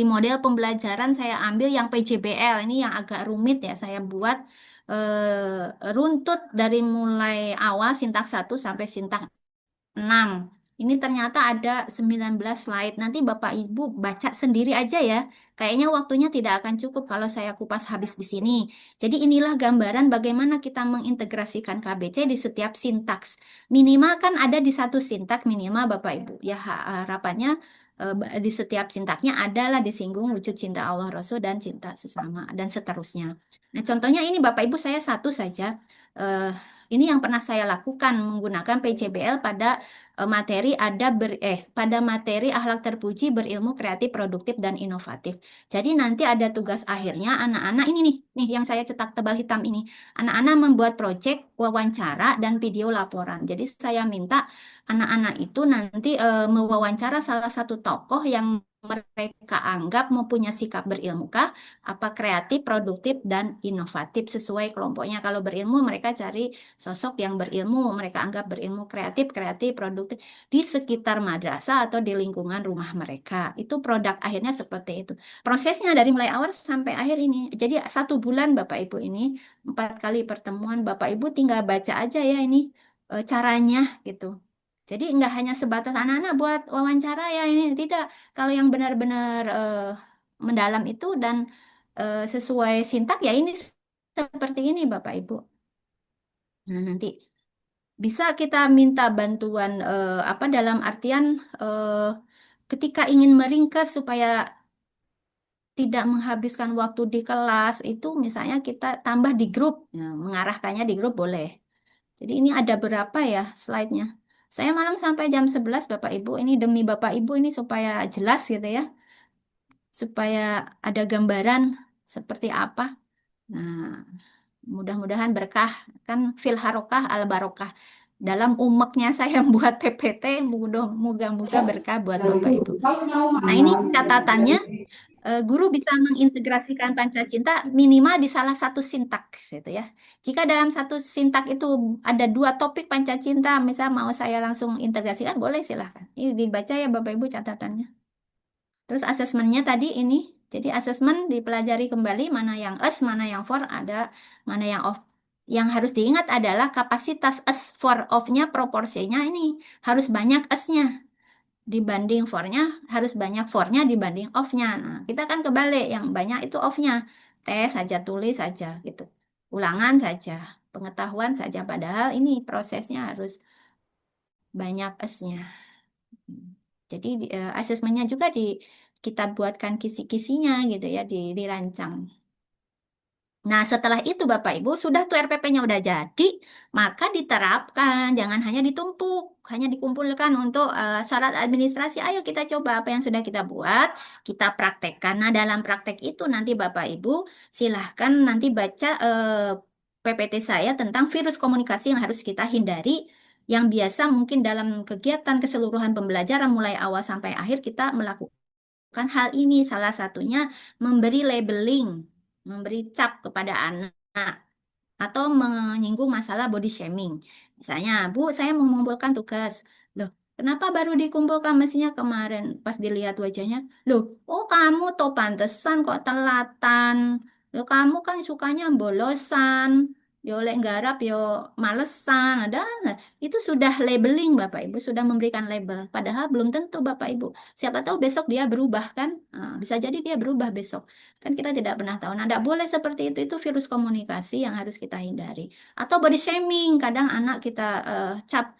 model pembelajaran saya ambil yang PJBL ini yang agak rumit ya saya buat runtut dari mulai awal sintak 1 sampai sintak 6. Ini ternyata ada 19 slide. Nanti Bapak Ibu baca sendiri aja ya. Kayaknya waktunya tidak akan cukup kalau saya kupas habis di sini. Jadi inilah gambaran bagaimana kita mengintegrasikan KBC di setiap sintaks. Minimal kan ada di satu sintaks minimal Bapak Ibu. Ya harapannya di setiap sintaknya adalah disinggung wujud cinta Allah Rasul dan cinta sesama dan seterusnya. Nah, contohnya ini Bapak Ibu saya satu saja. Ini yang pernah saya lakukan menggunakan PJBL pada materi pada materi akhlak terpuji, berilmu, kreatif, produktif, dan inovatif. Jadi nanti ada tugas akhirnya anak-anak ini nih yang saya cetak tebal hitam ini. Anak-anak membuat proyek wawancara dan video laporan. Jadi saya minta anak-anak itu nanti mewawancara salah satu tokoh yang mereka anggap mempunyai sikap berilmukah, apa kreatif, produktif, dan inovatif sesuai kelompoknya. Kalau berilmu mereka cari sosok yang berilmu, mereka anggap berilmu, kreatif, produktif di sekitar madrasah atau di lingkungan rumah mereka. Itu produk akhirnya seperti itu. Prosesnya dari mulai awal sampai akhir ini. Jadi 1 bulan Bapak Ibu ini 4 kali pertemuan. Bapak Ibu tinggal baca aja ya ini caranya gitu. Jadi nggak hanya sebatas anak-anak buat wawancara ya ini tidak. Kalau yang benar-benar mendalam itu dan sesuai sintak ya ini seperti ini Bapak Ibu. Nah nanti bisa kita minta bantuan apa dalam artian ketika ingin meringkas supaya tidak menghabiskan waktu di kelas itu misalnya kita tambah di grup, nah, mengarahkannya di grup boleh. Jadi ini ada berapa ya slide-nya? Saya malam sampai jam 11 Bapak Ibu ini demi Bapak Ibu ini supaya jelas gitu ya, supaya ada gambaran seperti apa. Nah, mudah-mudahan berkah kan fil harokah al barokah. Dalam umeknya saya membuat PPT, moga-moga berkah buat Bapak Ibu. Nah, ini catatannya guru bisa mengintegrasikan Pancacinta minimal di salah satu sintaks gitu ya. Jika dalam satu sintak itu ada 2 topik Pancacinta, misal mau saya langsung integrasikan, boleh silahkan. Ini dibaca ya Bapak Ibu catatannya. Terus asesmennya tadi ini, jadi asesmen dipelajari kembali mana yang us, mana yang for, ada mana yang off. Yang harus diingat adalah kapasitas us for off-nya proporsinya ini harus banyak us-nya dibanding for-nya, harus banyak for-nya dibanding off-nya. Nah, kita kan kebalik, yang banyak itu off-nya. Tes saja, tulis saja gitu. Ulangan saja, pengetahuan saja. Padahal ini prosesnya harus banyak us-nya. Jadi asesmennya juga kita buatkan kisi-kisinya gitu ya, dirancang. Nah, setelah itu Bapak Ibu, sudah tuh RPP-nya udah jadi, maka diterapkan, jangan hanya ditumpuk, hanya dikumpulkan untuk syarat administrasi. Ayo kita coba apa yang sudah kita buat, kita praktekkan. Nah, dalam praktek itu nanti Bapak Ibu, silahkan nanti baca PPT saya tentang virus komunikasi yang harus kita hindari, yang biasa mungkin dalam kegiatan keseluruhan pembelajaran mulai awal sampai akhir kita melakukan hal ini. Salah satunya memberi labeling, memberi cap kepada anak atau menyinggung masalah body shaming. Misalnya, Bu, saya mau mengumpulkan tugas. Loh, kenapa baru dikumpulkan mestinya kemarin pas dilihat wajahnya? Loh, oh kamu toh pantesan kok telatan. Loh, kamu kan sukanya bolosan. Yo lek nggarap yo malesan. Ada itu sudah labeling Bapak Ibu, sudah memberikan label. Padahal belum tentu Bapak Ibu. Siapa tahu besok dia berubah kan? Nah, bisa jadi dia berubah besok. Kan kita tidak pernah tahu. Nah, tidak boleh seperti itu virus komunikasi yang harus kita hindari. Atau body shaming, kadang anak kita cap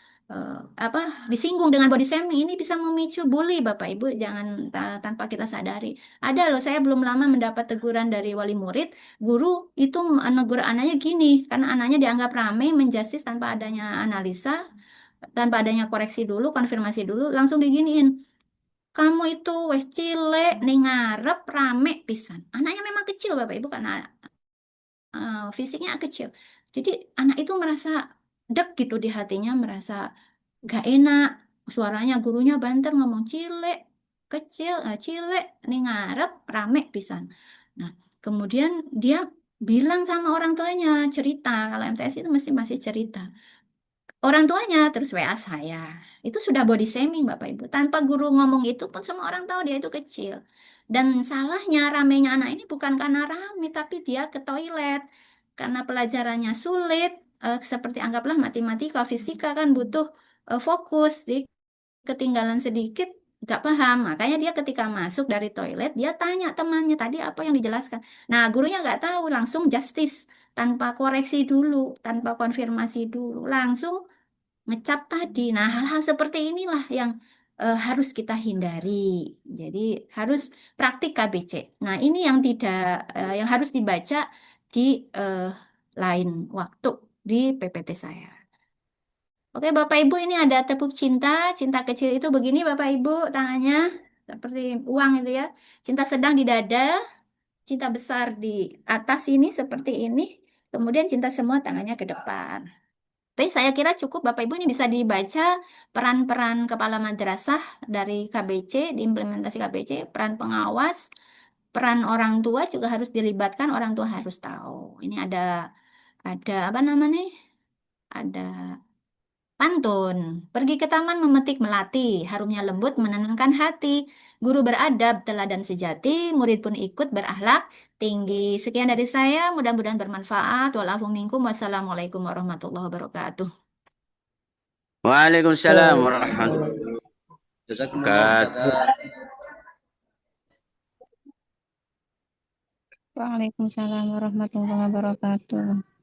disinggung dengan body shaming, ini bisa memicu bully Bapak Ibu, jangan tanpa kita sadari. Ada loh, saya belum lama mendapat teguran dari wali murid, guru itu menegur anaknya gini, karena anaknya dianggap ramai menjustis tanpa adanya analisa, tanpa adanya koreksi dulu, konfirmasi dulu, langsung diginiin. Kamu itu wes cilek ning ngarep rame pisan. Anaknya memang kecil Bapak Ibu karena fisiknya kecil. Jadi anak itu merasa deg gitu di hatinya, merasa gak enak. Suaranya gurunya banter ngomong cilek, kecil, cilek ning ngarep rame pisan. Nah, kemudian dia bilang sama orang tuanya, cerita. Kalau MTS itu mesti masih cerita. Orang tuanya terus WA saya. Itu sudah body shaming Bapak Ibu. Tanpa guru ngomong itu pun semua orang tahu dia itu kecil. Dan salahnya ramenya anak ini bukan karena rame, tapi dia ke toilet. Karena pelajarannya sulit, seperti anggaplah matematika, fisika kan butuh fokus. Jadi ketinggalan sedikit, nggak paham. Makanya dia ketika masuk dari toilet, dia tanya temannya tadi apa yang dijelaskan. Nah, gurunya nggak tahu, langsung justice. Tanpa koreksi dulu, tanpa konfirmasi dulu. Langsung ngecap tadi. Nah, hal-hal seperti inilah yang harus kita hindari. Jadi harus praktik KBC. Nah, ini yang tidak yang harus dibaca di lain waktu di PPT saya. Oke, Bapak Ibu, ini ada tepuk cinta. Cinta kecil itu begini, Bapak Ibu, tangannya seperti uang itu ya. Cinta sedang di dada, cinta besar di atas ini seperti ini. Kemudian cinta semua tangannya ke depan. Tapi saya kira cukup Bapak Ibu ini bisa dibaca peran-peran kepala madrasah dari KBC, diimplementasi KBC, peran pengawas, peran orang tua juga harus dilibatkan, orang tua harus tahu. Ini ada apa namanya? Ada pantun. Pergi ke taman memetik melati, harumnya lembut menenangkan hati. Guru beradab, teladan sejati, murid pun ikut berakhlak tinggi. Sekian dari saya, mudah-mudahan bermanfaat. Walafu minkum, wassalamualaikum warahmatullahi wabarakatuh. Waalaikumsalam warahmatullahi Jazakumullah wabarakatuh. Ustazah. Waalaikumsalam warahmatullahi wabarakatuh.